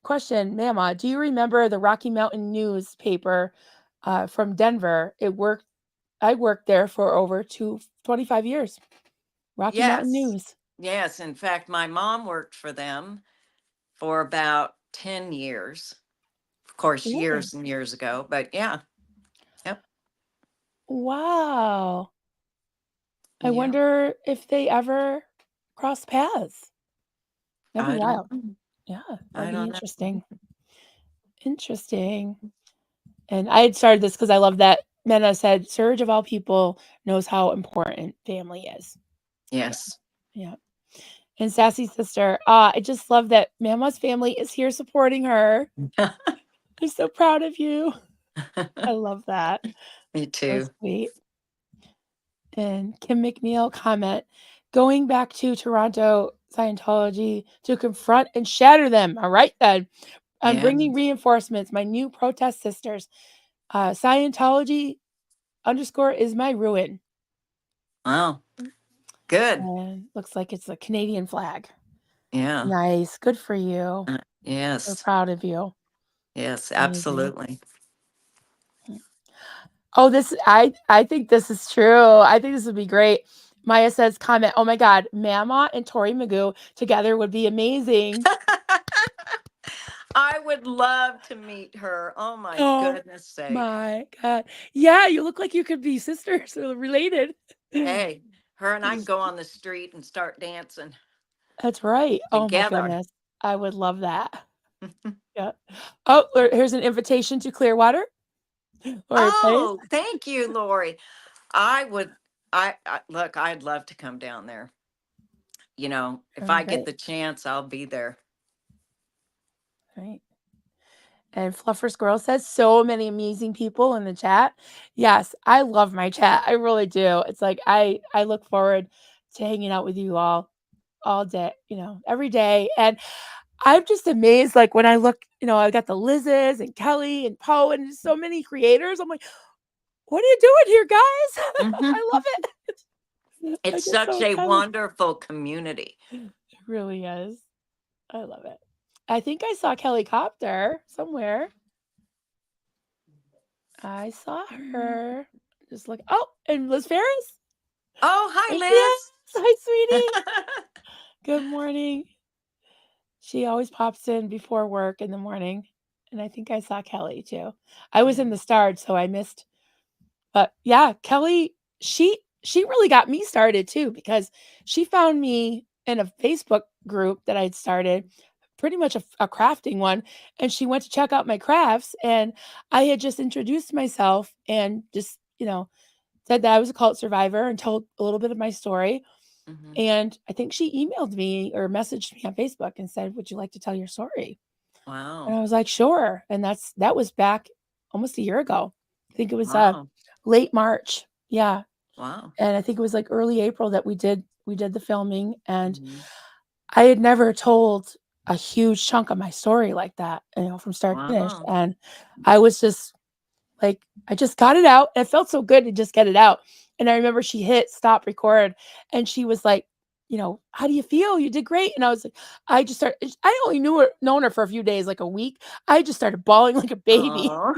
Question, Mama, do you remember the Rocky Mountain newspaper from Denver? I worked there for over 25 years. Rocky Mountain Yes. News. Yes. In fact, my mom worked for them for about 10 years. Of course, Ooh, years and years ago, but yeah. Yep. wow. I Yeah. wonder if they ever cross paths. That'd be I don't wild. know. Yeah, that'd I be don't know. interesting. Interesting. And I had started this because I love that Mena said, Surge of all people knows how important family is. Yeah. Yes. Yeah. And Sassy Sister, I just love that Mama's family is here supporting her. I'm so proud of you. I love that. Me So too. sweet. And Kim McNeil comment, going back to Toronto Scientology to confront and shatter them. All right, then. I'm Yeah. bringing reinforcements, my new protest sisters. Scientology _ is my ruin. Wow. Good. And looks like it's a Canadian flag. Yeah. Nice. Good for you. So Yes. proud of you. Yes. Amazing. Absolutely. Oh, I think this is true. I think this would be great. Maya says, comment, oh my God, Mama and Tori Magoo together would be amazing. I would love to meet her. Oh my Oh goodness sake. my God. Yeah, you look like you could be sisters or related. Hey, her and I can Just- go on the street and start dancing That's right. Oh my together. goodness. I would love that. Yeah. Oh, here's an invitation to Clearwater. Lori Place. Oh, thank you, Lori. I would, I look, I'd love to come down there. If Oh, I get great. the chance, I'll be there. Right. And Fluffer Squirrel says, so many amazing people in the chat. Yes, I love my chat. I really do. It's like I look forward to hanging out with you all day, every day. And I'm just amazed. Like when I look, I got the Liz's and Kelly and Poe and so many creators. I'm like, what are you doing here, guys? I Mhm. love it. I It's get so such a excited. wonderful community. It really is. I love it. I think I saw Kelly Copter somewhere. I saw her. Just look. Oh, and Liz Ferris. Oh, hi, There she is. Liz. Hi, sweetie. Good morning. She always pops in before work in the morning, and I think I saw Kelly too. I was in Yeah. the Stard, so I missed. But yeah, Kelly, she really got me started too because she found me in a Facebook group that I'd started, pretty much a crafting one, and she went to check out my crafts, and I had just introduced myself and just, said that I was a cult survivor and told a little bit of my story. Hmm. And I think she emailed me or messaged me on Facebook and said, "Would you like to tell your story?" And Wow. I was like, "Sure." And that was back almost a year ago. I think it was Wow. late March. Yeah. Wow. And I think it was like early April that we did the filming, and Hmm. I had never told a huge chunk of my story like that, from start to finish. Wow. And I was just like, I just got it out. And it felt so good to just get it out. And I remember she hit stop record and she was like, "How do you feel? You did great." And I was like, I just started, I only known her for a few days, like a week. I just started bawling like a baby. Oh,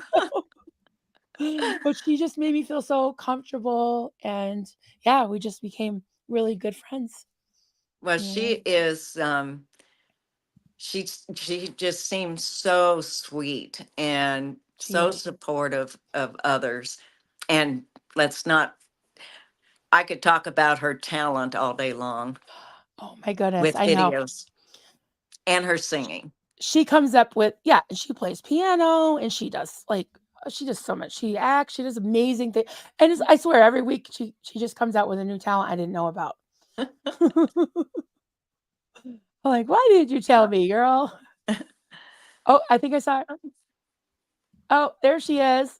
But she just made me feel so comfortable. And yeah, we just became really good friends. well, You know, she just seems so sweet and she so is. supportive of others. And let's not, I could talk about her talent all day long Oh my goodness. with I know. videos and her singing. She comes up with, yeah, and she plays piano and she does she does so much. She acts, she does amazing things. And I swear every week she just comes out with a new talent I didn't know about. I'm like, why didn't you tell me, girl? Oh, I think I saw her. Oh, there she is.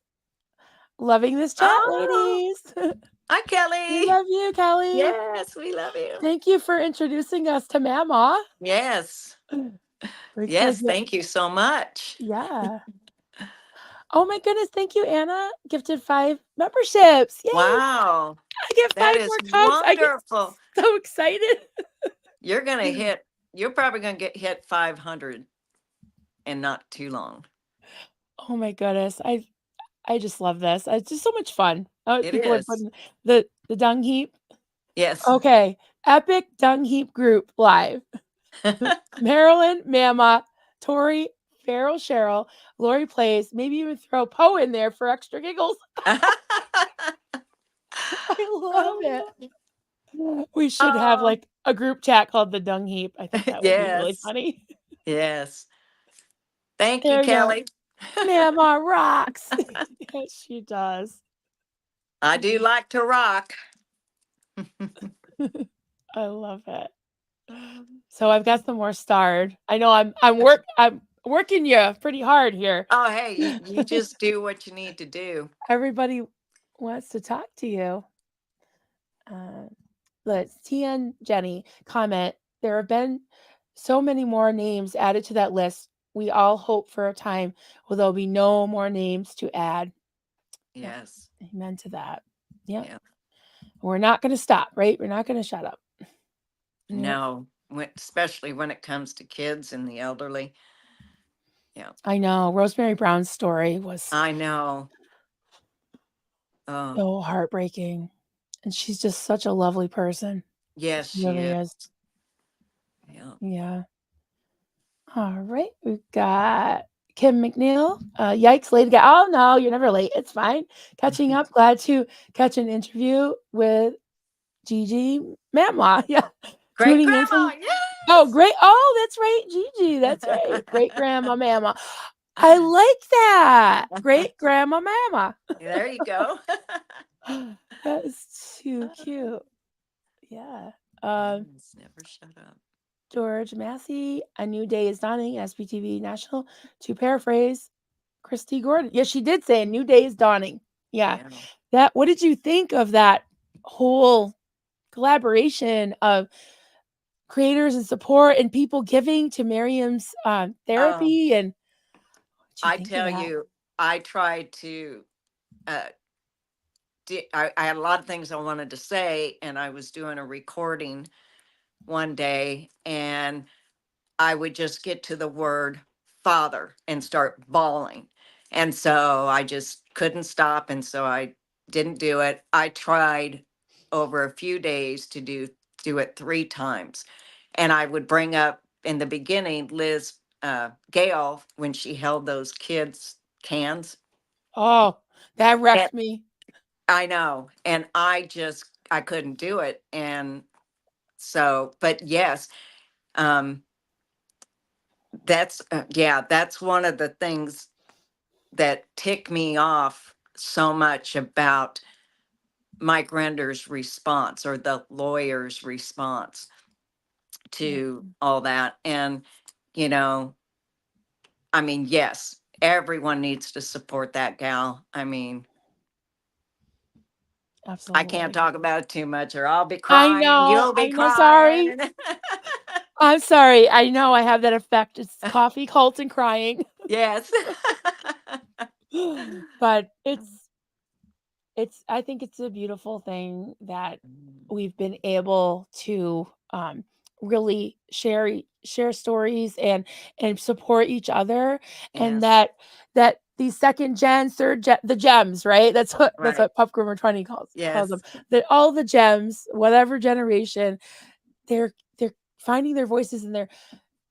Loving this chat, Oh, ladies. hi, We Kelly. love you, Kelly. Yes, we love you. Thank you for introducing us to Mamaw. Yes. We're gonna Yes. get Thank you so much. yeah. Oh my goodness, thank you, Anna. Gifted 5 memberships. Yay! Wow. I get That 5 is more cubs. I get wonderful. so excited. You're probably going to get hit 500 in not too long. Oh my goodness. I just love this. It's just so much fun. It People are is. putting the dung heap. Yes. Okay. Epic dung heap group live. Marilyn, Mama, Tori, Farrell, Cheryl, Lori plays, maybe even throw Poe in there for extra giggles. I love it. Oh, We should have oh, like a group chat called the dung heap. I think that would be really yes. funny. Yes. Thank you, There you go. Kelly. Mama rocks. Yes, she does. I do like to rock. I love it. So I've got some more starred. I know I'm working you pretty hard here. Oh, hey, you just do what you need to do. Everybody wants to talk to you. Uh, let's TN Jenny comment. There have been so many more names added to that list. We all hope for a time where there'll be no more names to add. Yep. Yes. Amen to that. Yep. Yeah. We're not going to stop, right? We're not going to shut up. Yep. No, especially when it comes to kids and the elderly. Yeah. I know. Rosemary Brown's story was I know. Oh, so heartbreaking. And she's just such a lovely person. yes, She she really is. is. Yeah. Yeah. All right. We've got Kim McNeil. Yikes, late again. Oh, no, you're never late. It's fine. Catching up. Glad to catch an interview with Gigi Mamaw. Yeah. Great Tuning in grandma. from. Oh, Yes. great. Oh, that's right. Gigi. That's right. Great grandma Mama. I like that. Great grandma Mama. There you go. That is too cute. Yeah. Um, Yes, never shut up. George Massey, A New Day is Dawning, SBTV National. To paraphrase Christy Gordon. Yes, she did say A New Day is Dawning. Yeah. Yeah. What did you think of that whole collaboration of creators and support and people giving to Miriam's Um, therapy? And what do you I think of tell that? you, I tried to. Uh, I had a lot of things I wanted to say, and I was doing a recording one day, and I would just get to the word father and start bawling. And so I just couldn't stop. And so I didn't do it. I tried over a few days to do it 3 times. And I would bring up in the beginning Liz Gail when she held those kids' cans. Oh, that And wrecked me. I know. And I couldn't do it. And so, but yes, um, that's one of the things that tick me off so much about Mike Render's response or the lawyer's response Yeah, to all that. And, you know, I mean, yes, everyone needs to support that gal. I mean, I can't absolutely. talk about it too much or I'll be crying, you'll be I know, sorry. crying. I'm sorry. I know I have that effect. It's coffee, cult, and crying. Yes. But it's I think it's a beautiful thing that we've been able to really share stories and support each other, and Yes. that these second gen, third gen, the gems, right? That's Right. what Pup Groomer 20 calls them. Yes. That all the gems, whatever generation, they're finding their voices, and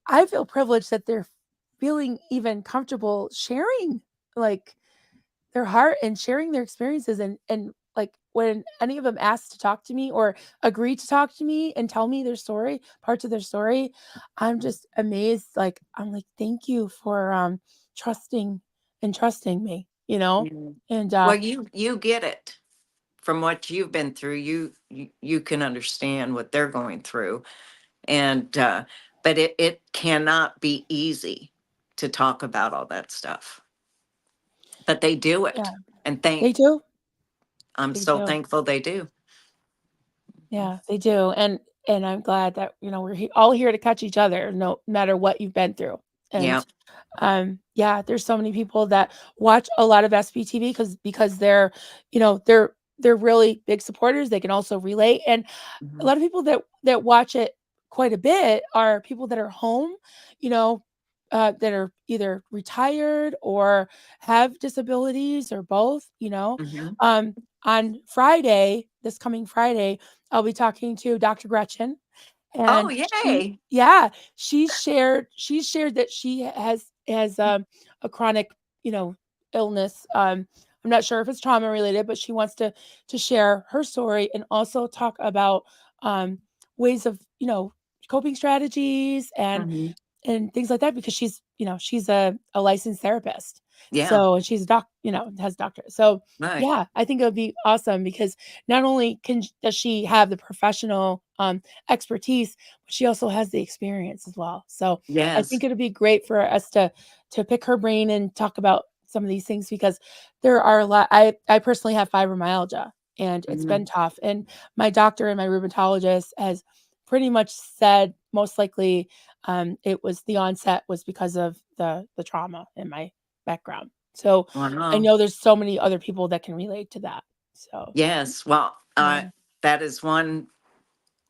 I feel privileged that they're feeling even comfortable sharing, like, their heart and sharing their experiences, and like, when any of them ask to talk to me or agree to talk to me and tell me their story, parts of their story, I'm just amazed, like, I'm like, "Thank you for, trusting me," you know? Mm. And, Well, you get it from what you've been through. You can understand what they're going through, and but it cannot be easy to talk about all that stuff. But they do yeah, it, and they do, I'm they so do. thankful they do. Yeah, they do, and I'm glad that, we're all here to catch each other no matter what you've been through, Yeah. and, yeah, there's so many people that watch a lot of SBTV because they're really big supporters, they can also relate, and a Mhm. lot of people that watch it quite a bit are people that are home, you know, that are either retired or have disabilities or both, you know. Mhm. On Friday, this coming Friday, I'll be talking to Dr. Gretchen, Oh, and yay. she shared that she has a chronic, you know, illness. I'm not sure if it's trauma related, but she wants to share her story and also talk about um ways of, coping strategies Mhm. and things like that, because she's a licensed therapist. Yeah. So, and she's a has a doctorate. So, Right. yeah, I think it would be awesome because not only does she have the professional expertise, but she also has the experience as well. So, I Yes. think it'd be great for us to pick her brain and talk about some of these things, because there are a lot. I personally have fibromyalgia, and it's been Mhm. tough. And my doctor and my rheumatologist has pretty much said most likely it was the onset was because of the trauma in my background. So, I Wow. know there's so many other people that can relate to that. So, Yes. Well, yeah. that is one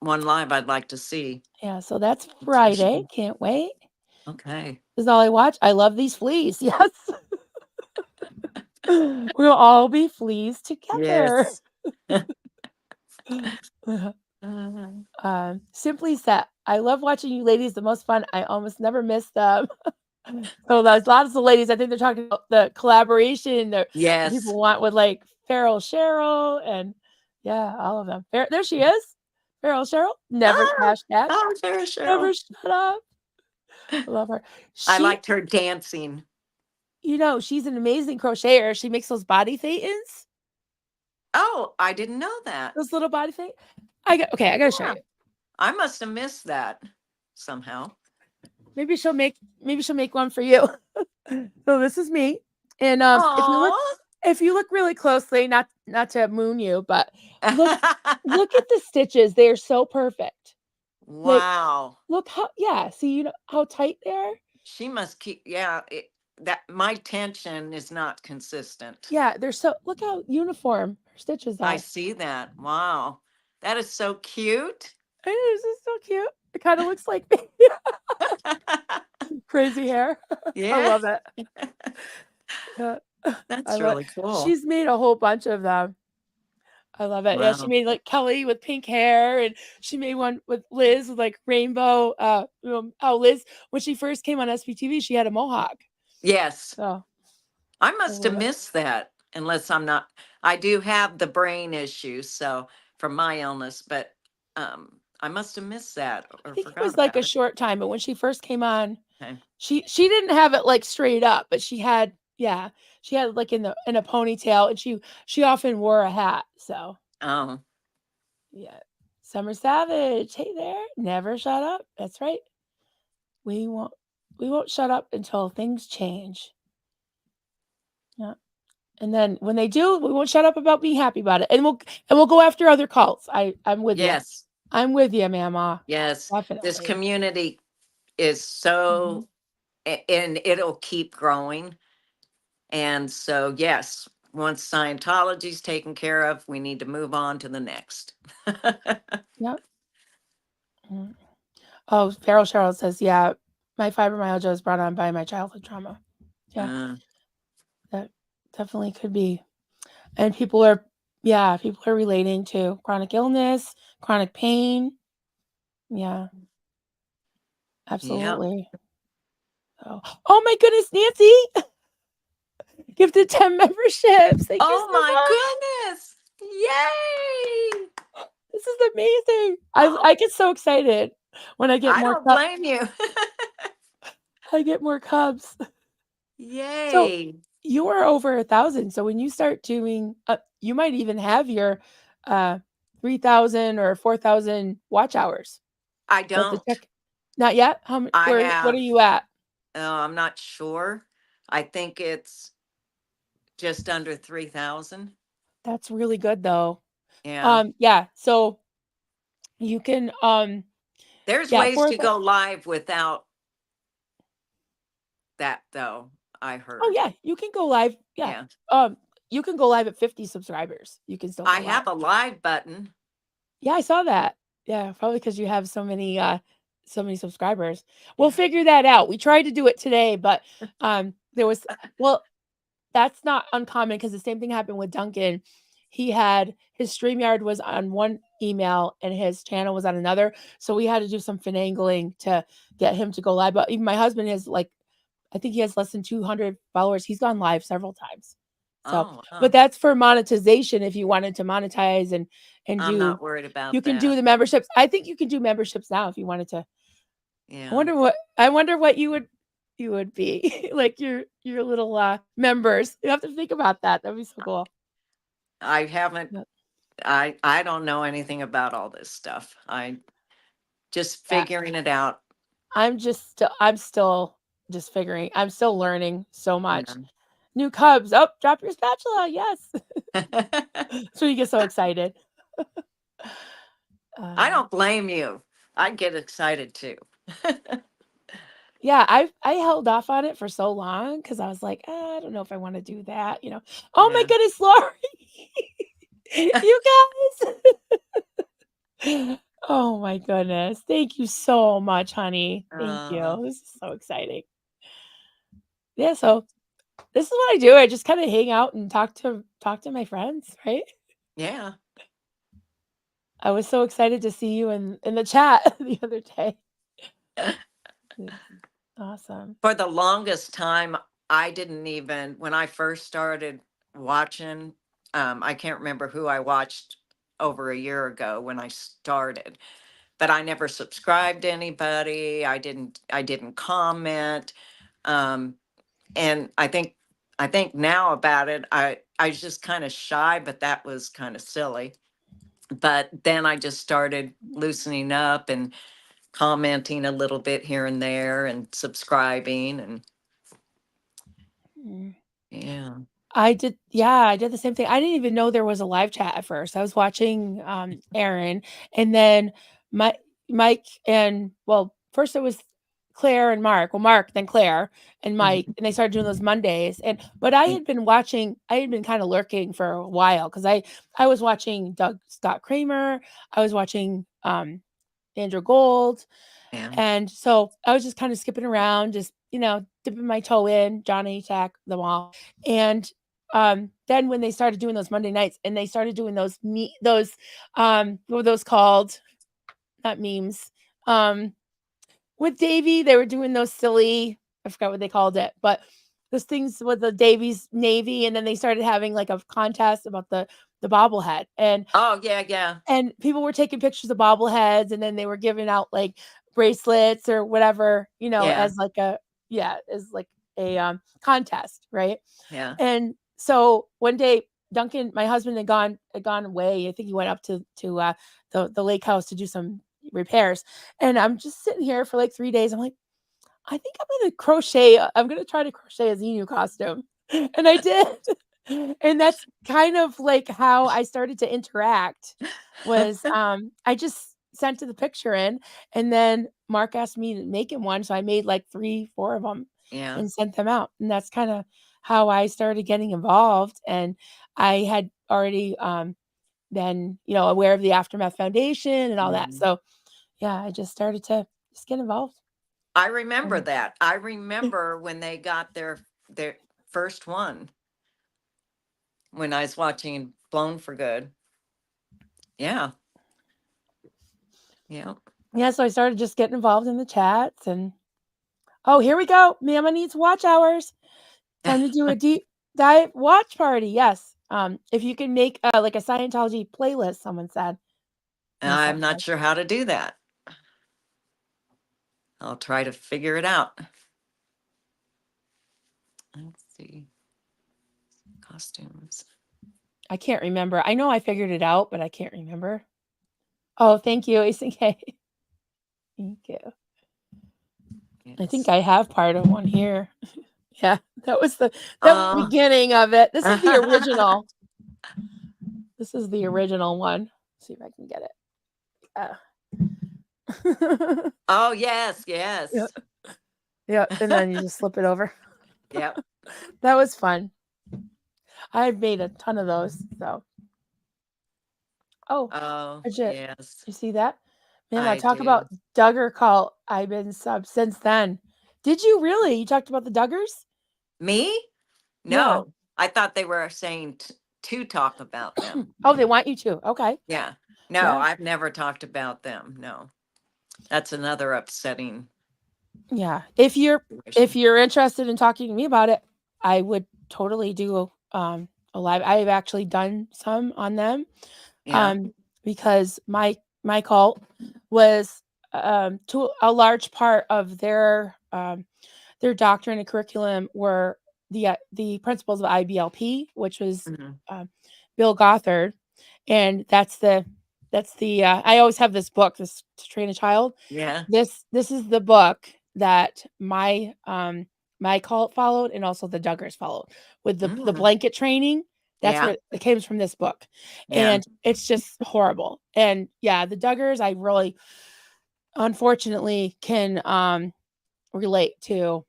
live I'd like to see. Yeah, so that's That's for Friday, sure. can't wait. Okay. This is all I watch. I love these fleas, yes. We'll all be fleas together. Yes. Uh, Simply Set. I love watching you ladies, the most fun. I almost never miss them. So there's lots of ladies. I think they're talking about the collaboration that the yes. people want with like Farrell Cheryl and yeah, all of them. There she is. Farrell Cheryl. Never Oh, hashtag. oh, Sarah Never Cheryl. shut up. I love her. I She, liked her dancing. she's an amazing crocheter. She makes those body thetans, Oh, I didn't know that. those little body thet. I gotta show Yeah. you. I must have missed that somehow. Maybe she'll make one for you. So this is me. And Oh. if you look really closely, not to moon you, but look at the stitches. They are so perfect. Like, wow. look how, yeah, see, how tight they are? She must keep, yeah, that my tension is not consistent. Yeah, they're so, look how uniform her stitches I are. see that. Wow. That is so cute. I know, this is so cute. It kind of looks like me. Crazy hair. I Yeah. love it. Yeah. I That's love really cool. she's made a whole bunch of them. I love it. Yeah, she Wow. made, like, Kelly with pink hair, and she made one with Liz with, like, rainbow, Liz, when she first came on SPTV, she had a mohawk. Yes. So, I I must have love it. missed that unless I'm not. I do have the brain issue, so from my illness, but I must have missed that I or think it forgot was, like, a about it. short time, but when she first came on, Okay. she didn't have it, like, straight up, but she had yeah, she had it, like, in a ponytail, and she often wore a hat, so, Oh, yeah. Summer Savage, "Hey there, never shut up." That's right. We won't we won't shut up until things change. Yeah. And then when they do, we won't shut up about being happy about it, and we'll go after other cults. I'm with you. yes, I'm with you, Mamaw. yes. This Definitely. community is Mhm. so, and it'll keep growing. And so, yes, once Scientology's taken care of, we need to move on to the next. Yep. Mhm. Oh, Farrell Cheryl says, "Yeah, my fibromyalgia is brought on by my childhood trauma." Yeah, Uh, that definitely could be. And people are yeah, people are relating to chronic illness, chronic pain. Yeah, yeah. absolutely. Oh my goodness, Nancy gifted 10 memberships. Thank you Oh so my much. goodness! Yay! This is amazing. Oh, I get so excited when I don't blame you. I get more cubs. So, Yay! you are over 1,000, so when you start doing you might even have your, uh, 3,000 or 4,000 watch hours. I You'll have to don't. check not yet? How m I where what are have. you at? I'm not sure. I think it's just under 3,000. That's really good, though. Yeah. Yeah, so you can, There's yeah, ways for to the go live without that, though. I oh, heard. yeah, you can go live, yeah. Yeah. Um, you can go live at 50 subscribers. You can still I go live. have a live button. Yeah, I saw that. Yeah, probably because you have so many subscribers. We'll Yeah. figure that out. We tried to do it today, but, there was well, that's not uncommon because the same thing happened with Duncan. He had his StreamYard was on one email and his channel was on another, so we had to do some finagling to get him to go live, but even my husband has, like I think he has less than 200 followers. He's gone live several times. So, Oh, but wow. that's for monetization if you wanted to monetize and I'm do not worried you about can do that. the memberships. I think you can do memberships now if you wanted to. Yeah. I wonder what you would be like your little members. You have to think about that. That'd be so cool. I haven't. Yeah. I don't know anything about all this stuff. I just Yeah. figuring it out. I'm still just figuring. I'm still learning so much. Yeah. New cubs. Oh, drop your spatula. Yes. So you get so excited. I Uh, don't blame you. I get excited too. yeah, I held off on it for so long because I was like, I don't know if I want to do that. Oh my Yeah. goodness, Lori, you guys. Oh my goodness. Thank you so much, honey. Thank Uh, you. This is so exciting. Yeah, so this is what I do. I just kind of hang out and talk to my friends, right? yeah. I was so excited to see you in the chat the other day. It's awesome. For the longest time, I didn't even, when I first started watching, I can't remember who I watched over a year ago when I started, but I never subscribed to anybody. I didn't comment. Um, and I think now about it, I was just kind of shy, but that was kind of silly. But then I just started loosening up and commenting a little bit here and there and subscribing and Mm. yeah. I did the same thing. I didn't even know there was a live chat at first. I was watching, Aaron, and then Mi Mike and well, first it was Claire and Mark. Well, Mark, then Claire and Mike, Mhm. and they started doing those Mondays, but I had been kinda lurking for a while because I was watching Doug Scott Kramer, I was watching, Andrew Gold, Yeah. and so I was just kinda skipping around, just dipping my toe in, Johnny Attack, them all. And then when they started doing those Monday nights and they started doing those what were those called? Not memes. Um with Davy, they were doing those silly, I forgot what they called it, but those things with the Davy's Navy, and then they started having like a contest about the bobblehead. Oh, yeah, yeah, And people were taking pictures of bobbleheads, and then they were giving out like bracelets or whatever, yeah, as like a yeah, as like a contest, right? yeah. And so one day, Duncan, my husband, had gone away. I think he went up to the lake house to do some repairs, and I'm just sitting here for like 3 days. I'm like, I think I'm gonna crochet. I'm gonna try to crochet a Xenu costume, and I did. And that's kind of like how I started to interact. Was I just sent the picture in, and then Mark asked me to make him one, so I made like 3, 4 of them Yeah. and sent them out, and that's kind of how I started getting involved. And I had already been aware of the Aftermath Foundation and all that. Mhm. So yeah, I just started to just get involved. I remember Um, that. I remember when they got their first one when I was watching Blown for Good. Yeah, yeah. Yeah, so I started just getting involved in the chats. And oh, here we go. Mama needs watch hours. Time to do a deep dive watch party. Yes. If you can make like a Scientology playlist, someone said. Yes, I I'm not can. sure how to do that. I'll try to figure it out. Let's see. Costumes. I can't remember. I know I figured it out, but I can't remember. Oh, thank you, ACK. Thank you. I think Yes. I have part of one here. Yeah, that was the Oh. beginning of it. This is the original. This is the original one. Let's see if I can get it. Oh, yes, Yeah. yes. Yeah, and then you just slip it over. Yep. That was fun. I've made a ton of those. So, oh, Oh, Bridget, yes, you see that? Man, I I talk about do. Duggar cult. I've been sub since then. Did you really? You talked about the Duggars? Me? Yeah. No. I thought they were saying to talk about them. Oh, they want you to. Okay. Yeah. No, Yeah. I've never talked about them. No. That's another upsetting Yeah. If situation. you're interested in talking to me about it, I would totally do a live. I've actually done some on them. Yeah. Um because my cult was to a large part of their doctrine and curriculum were the principles of IBLP, which was Mhm. uh, Bill Gothard, and that's the I always have this book, this to train a child. Yeah. This is the book that my cult followed, and also the Duggars followed with the Mm. blanket training. That's Yeah. where it came from, this book, Yeah. and it's just horrible. And yeah, the Duggars, I really unfortunately can relate to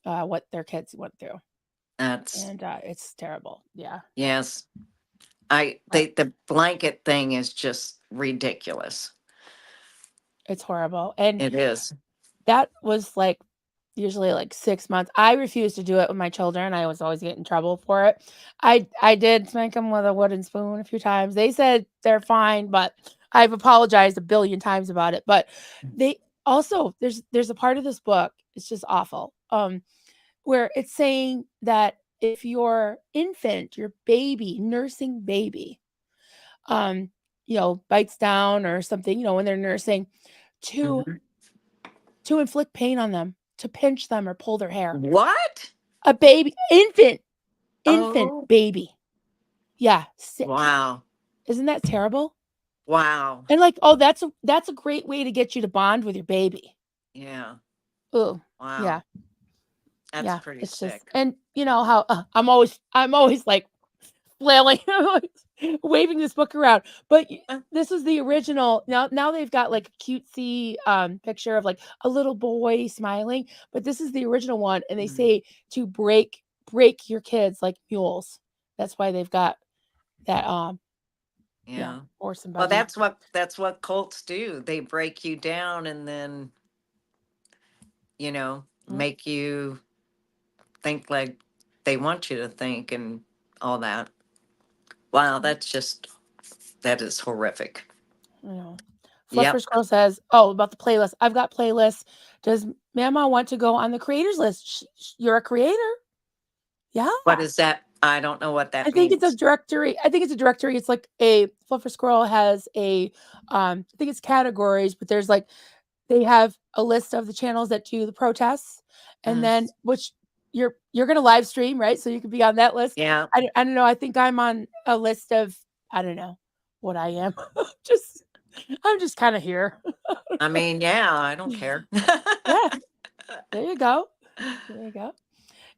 what their kids went through, That's and it's terrible. Yeah, yes. but The blanket thing is just ridiculous. it's horrible. And It is. that was like usually like 6 months. I refused to do it with my children. I was always getting in trouble for it. I did spank them with a wooden spoon a few times. They said they're fine, but I've apologized a billion times about it. But they also there's a part of this book, it's just awful. Where it's saying that if your infant, your baby, nursing baby, um, bites down or something, when they're nursing, to Mhm. to inflict pain on them, to pinch them or pull their hair. What? A baby, infant Oh, baby. Yeah, sick. wow. Isn't that terrible? Wow. And like, oh, that's a great way to get you to bond with your baby. Yeah. Oh, Wow. yeah, That's yeah. pretty It's just, sick. and you know how I'm always like flailing, waving this book around. But this is the original. Now they've got like a cutesy picture of like a little boy smiling, but this is the original one, and they Mhm. say to break your kids like mules. That's why they've got that Yeah. horse and Well, buggy. that's what cults do. They break you down and then, you know, Yep. make you think like they want you to think and all that. Wow, Yep. that is horrific. I know. Fluffer Yep. Squirrel says, "Oh, about the playlist. I've got playlists. Does Mama want to go on the creators list? You're a creator, yeah. What is that? I don't know what I that think it's a means. directory. I think it's a directory. It's like a Fluffer Squirrel has a, I think it's categories, but there's like they have a list of the channels that do the protests, and Mm, then which you're gonna live stream, right? So you could be on that list. yeah. I don't know. I think I'm on a list of I don't know what I am. just I'm just kind of here. I mean, yeah, I don't care. Yeah, there you go. There you go.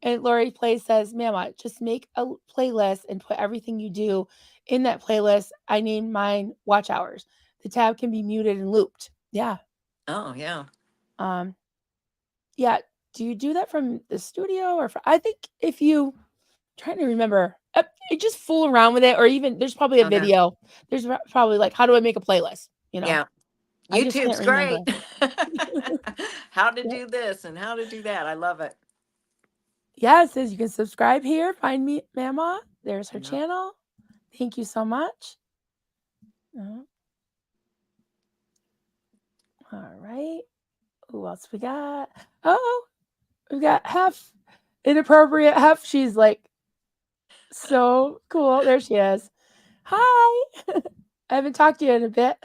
And Lori Play says, Mama, just make a playlist and put everything you do in that playlist. I name mine watch hours. The tab can be muted and looped. Yeah. Oh, yeah. Um, yeah. Do you do that from the studio or I think if you trying to remember, you just fool around with it, or even there's probably a Okay. video. There's probably like, how do I make a playlist? Yeah. I just can't YouTube's remember. great. How to Yep. do this and how to do that. I love it. Yeah, it says you can subscribe here. Find me, Mama. There's her Yeah. channel. Thank you so much. All right. Who else we got? Oh, we got Hef. Inappropriate Hef. She's like so cool. There she is. Hi. I haven't talked to you in a bit.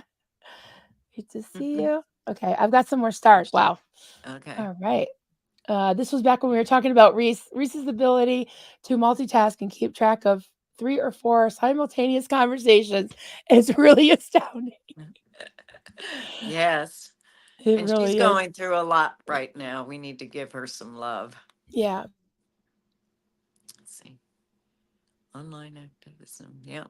Good to see Mhm. you. Okay, I've got some more stars. Wow. Okay. All right. This was back when we were talking about Reese's ability to multitask and keep track of 3 or 4 simultaneous conversations is really astounding. Yes. It And she's really is. going through a lot right now. We need to give her some love. Yeah. Let's see. Online activism. Yep.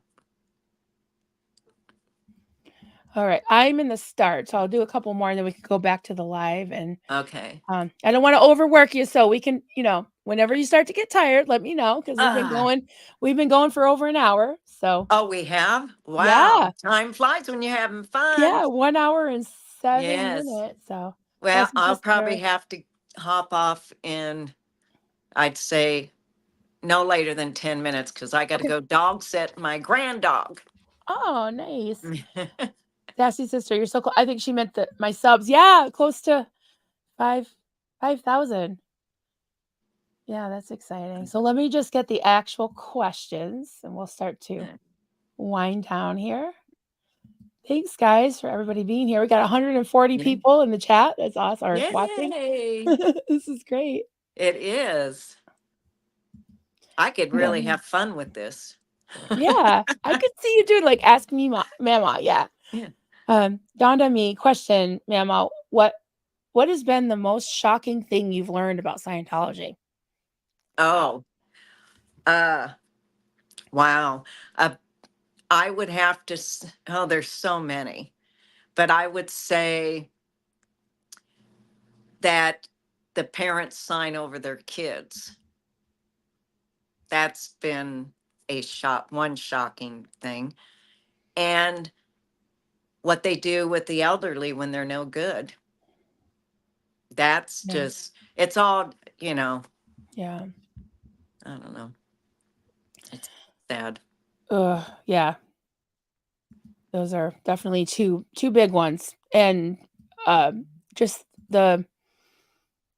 All right. I'm in the start, so I'll do a couple more and then we can go back to the live. And Okay. I don't want to overwork you, so we can, whenever you start to get tired, let me know because Ah. we've been going for over an hour. So Oh, we have? Wow. yeah, Time flies when you're having fun. yeah, 1 hour and 7 Yes. minutes. So Well, that's I'll just probably her. have to hop off in, I'd say, no later than 10 minutes because I got to Okay. go dog sit my grand dog. Oh, nice. Sassy sister, you're so cool. I think she meant my subs. Yeah, close to five 5,000. Yeah, that's exciting. So let me just get the actual questions and we'll start to wind down here. Thanks, guys, for everybody being here. We got 140 Yay. people in the chat. That's awesome. Or watching. Yay. This is great. It is. I could really Yeah. have fun with this. Yeah. I could see you doing like ask me, Mama. Yeah. Yeah. Dawned on me. Question, Mama. What has been the most shocking thing you've learned about Scientology? Wow. Oh, uh, wow. Uh, I would have to, oh, there's so many, but I would say that the parents sign over their kids. That's been one shocking thing. And what they do with the elderly when they're no good. That's Yeah. just, it's all, you know, Yeah. I don't know. It's sad. Yeah. Those are definitely two big ones. And just the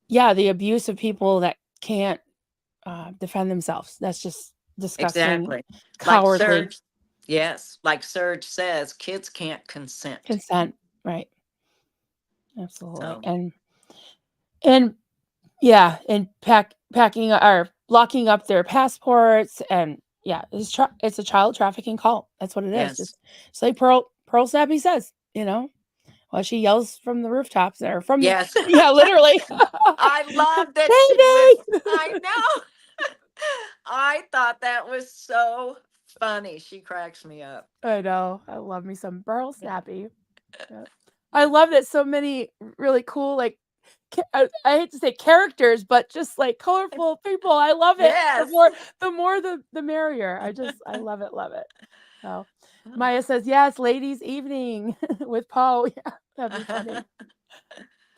abuse of people that can't defend themselves. That's just disgusting, Exactly. Like cowardly. Serge, yes, like Serge says, kids can't consent. Consent, right? Absolutely. So, And yeah, and packing or locking up their passports, and yeah, it's a child trafficking cult. That's what it is. yes. Just like Pearl Snappy says, well, she yells from the rooftops there from the Yes. yeah, literally. I love that she was, Baby. I know. I thought that was so funny. She cracks me up. I know. I love me some Pearl Snappy. Yeah. I love that so many really cool, like, I hate to say characters, but just like colorful people. I love it. Yes. The more the merrier. I love it, love it. So Maya says, yes, ladies' evening with Poe. Yeah, that'd be funny.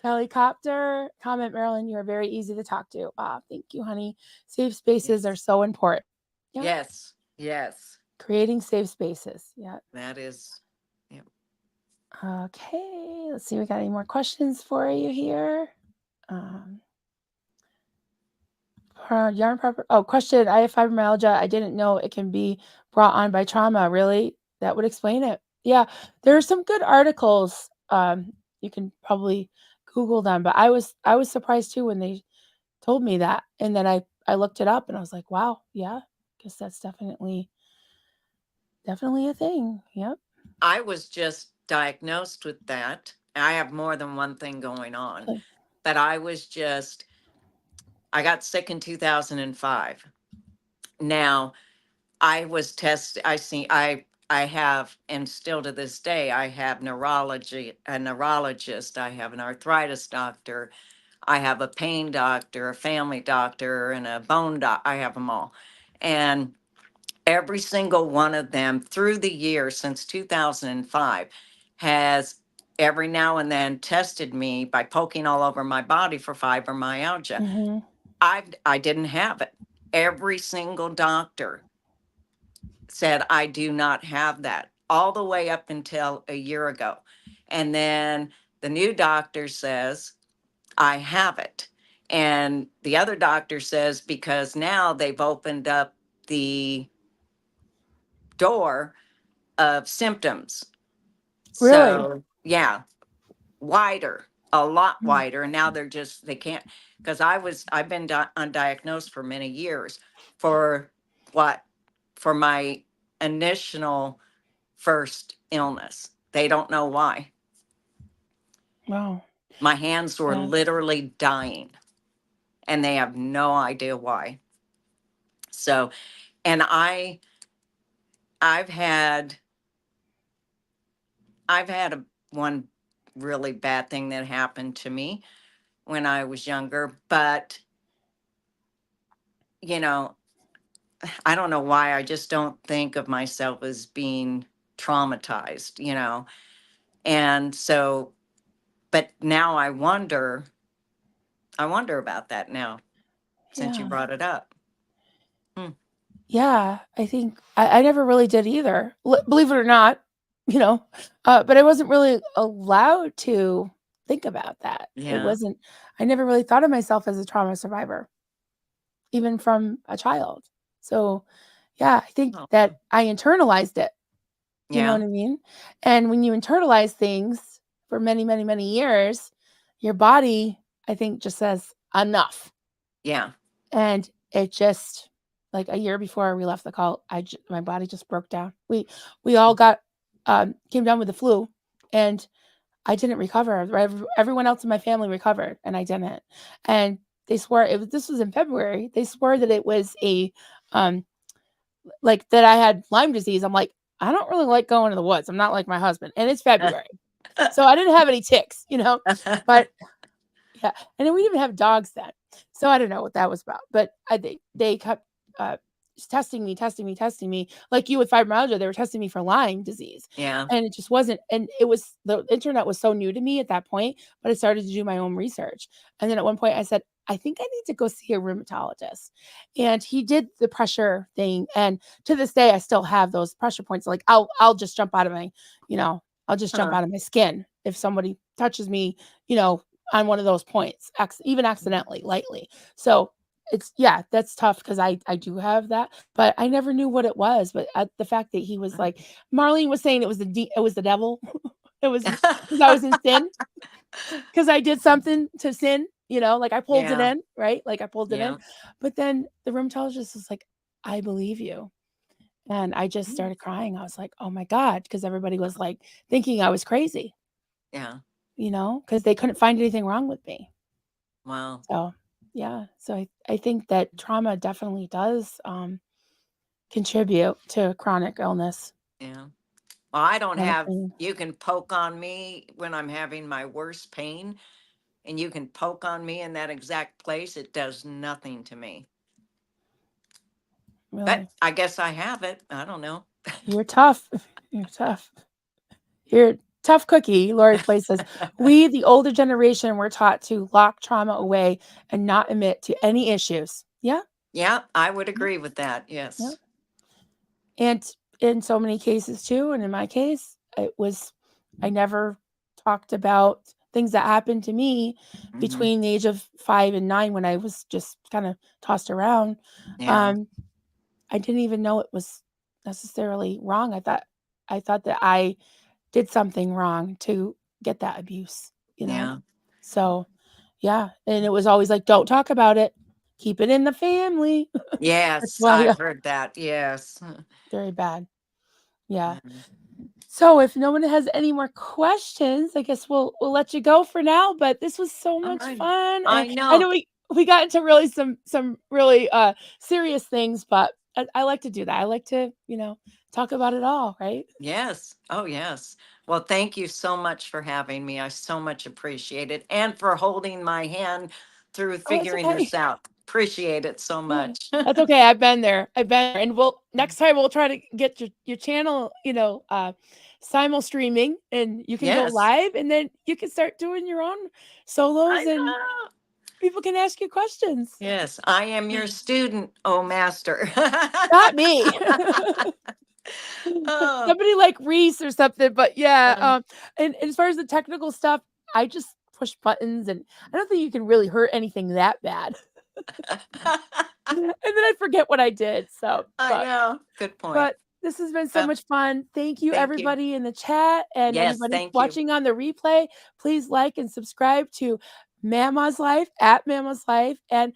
Helicopter comment, Marilyn, you are very easy to talk to. Ah, thank you, honey. Safe spaces are Yes. so important. Yeah. Yes. Yes. Creating safe spaces. Yeah. That is. Yeah. Okay. Let's see. We got any more questions for you here? Um, yarn proper. Oh, question. I have fibromyalgia. I didn't know it can be brought on by trauma. Really? That would explain it. Yeah. There are some good articles. You can probably Google them, but I was surprised too when they told me that. And then I looked it up and I was like, wow, yeah, guess that's definitely a thing. Yep. I was just diagnosed with that. I have more than one thing going on, Really. but I got sick in 2005. Now, I was tested. I have, and still to this day, I have a neurologist, I have an arthritis doctor, I have a pain doctor, a family doctor, and a bone doc. I have them all. And every single one of them through the years since 2005 has every now and then tested me by poking all over my body for fibromyalgia. Hmm. I didn't have it. Every single doctor said I do not have that all the way up until a year ago. And then the new doctor says I have it. And the other doctor says because now they've opened up the door of symptoms. Really? So, yeah, wider, a lot Mm. wider. And now they can't, because I've been undiagnosed for many years for what, for my initial first illness. They don't know why. Wow. My hands were Yeah. literally dying and they have no idea why. So, and I've had, I've had one really bad thing that happened to me when I was younger, but you know, I don't know why I just don't think of myself as being traumatized. And so, but now I wonder about that now since you Yeah. brought it up. Hmm. Yeah. I think I never really did either. Believe it or not, you know, but I wasn't really allowed to think about that. It Yeah. wasn't, I never really thought of myself as a trauma survivor, even from a child. So, yeah, I think Oh, that I internalized it. You know yeah. what I mean? And when you internalize things for many, many, many years, your body, I think, just says enough. Yeah. And it just like a year before we left the call, my body just broke down. We all got came down with the flu, and I didn't recover. Everyone else in my family recovered, and I didn't. And they swore this was in February. They swore that it was a um like that I had Lyme disease. I'm like, I don't really like going to the woods. I'm not like my husband. And it's February. So I didn't have any ticks. But yeah. And then we didn't even have dogs then. So I don't know what that was about. But they kept uh testing me. Like you with fibromyalgia, they were testing me for Lyme disease. Yeah. And it just wasn't, and the internet was so new to me at that point, but I started to do my own research. And then at one point I said, I think I need to go see a rheumatologist. And he did the pressure thing. And to this day, I still have those pressure points. Like I'll just jump out of I'll just jump Huh. out of my skin if somebody touches me, you know, on one of those points, even accidentally, lightly. So yeah, that's tough because I do have that, but I never knew what it was. But the fact that he was like, Marlene was saying it was the devil. It was because I was in sin, because I did something to sin. Like I pulled it Yeah. in, right? Like I pulled it in. Yeah. But then the rheumatologist was like, I believe you. And I just Mm. started crying. I was like, oh my God, because everybody was like thinking I was crazy, Yeah. because they couldn't find anything wrong with me. Wow. So, yeah. So I think that trauma definitely does contribute to chronic illness. Yeah. Well, I don't Chronic have, pain. you can poke on me when I'm having my worst pain, and you can poke on me in that exact place. It does nothing to me. But Really. I guess I have it. I don't know. You're tough. You're tough. You're Tough cookie, Lori Clay says, "We, the older generation, were taught to lock trauma away and not admit to any issues." Yeah, Yeah, I would yeah, agree with that. yeah. Yes. And in so many cases too, and in my case, it was I never talked about things that happened to me Hmm. between the age of 5 and 9 when I was just kinda tossed around. Yeah. Um, I didn't even know it was necessarily wrong. I thought that I did something wrong to get that abuse, you know? Yeah. So, yeah, and it was always like, "Don't talk about it. Keep it in the family." That's Yes, why I've heard that. Yes. very bad. Yeah. Mhm. So if no one has any more questions, I guess we'll let you go for now, but this was so All much right. fun, and I I know. know we got into really some really, serious things, but I like to do that. I like to, talk about it all, right? Yes. Oh, yes. Well, thank you so much for having me. I so much appreciate it and for holding my hand through Oh, that's figuring okay. this out. Appreciate it so Yeah. much. That's okay, I've been there. I've been there, and we'll next time we'll try to get your channel, simul streaming, and you can go Yes. live, and then you can start doing your own I solos, and know. people can ask you questions. Yes, I am your student, oh master. Not me. Oh, Somebody like Reese or something, but yeah, um, and as far as the technical stuff, I just push buttons, and I don't think you can really hurt anything that bad. And then I forget what I did, so I know. Good point. but this has been so Well, much fun. Thank you, thank you. everybody in the chat and Yes, anybody thank you. watching on the replay. Please like and subscribe to Mama's Life, at Mama's Life, and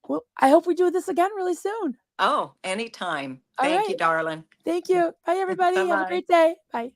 well, I hope we do this again really soon. Oh, anytime. All Thank you, right. darling. Thank you. Bye, Bye everybody. Have a bye. great day. Bye.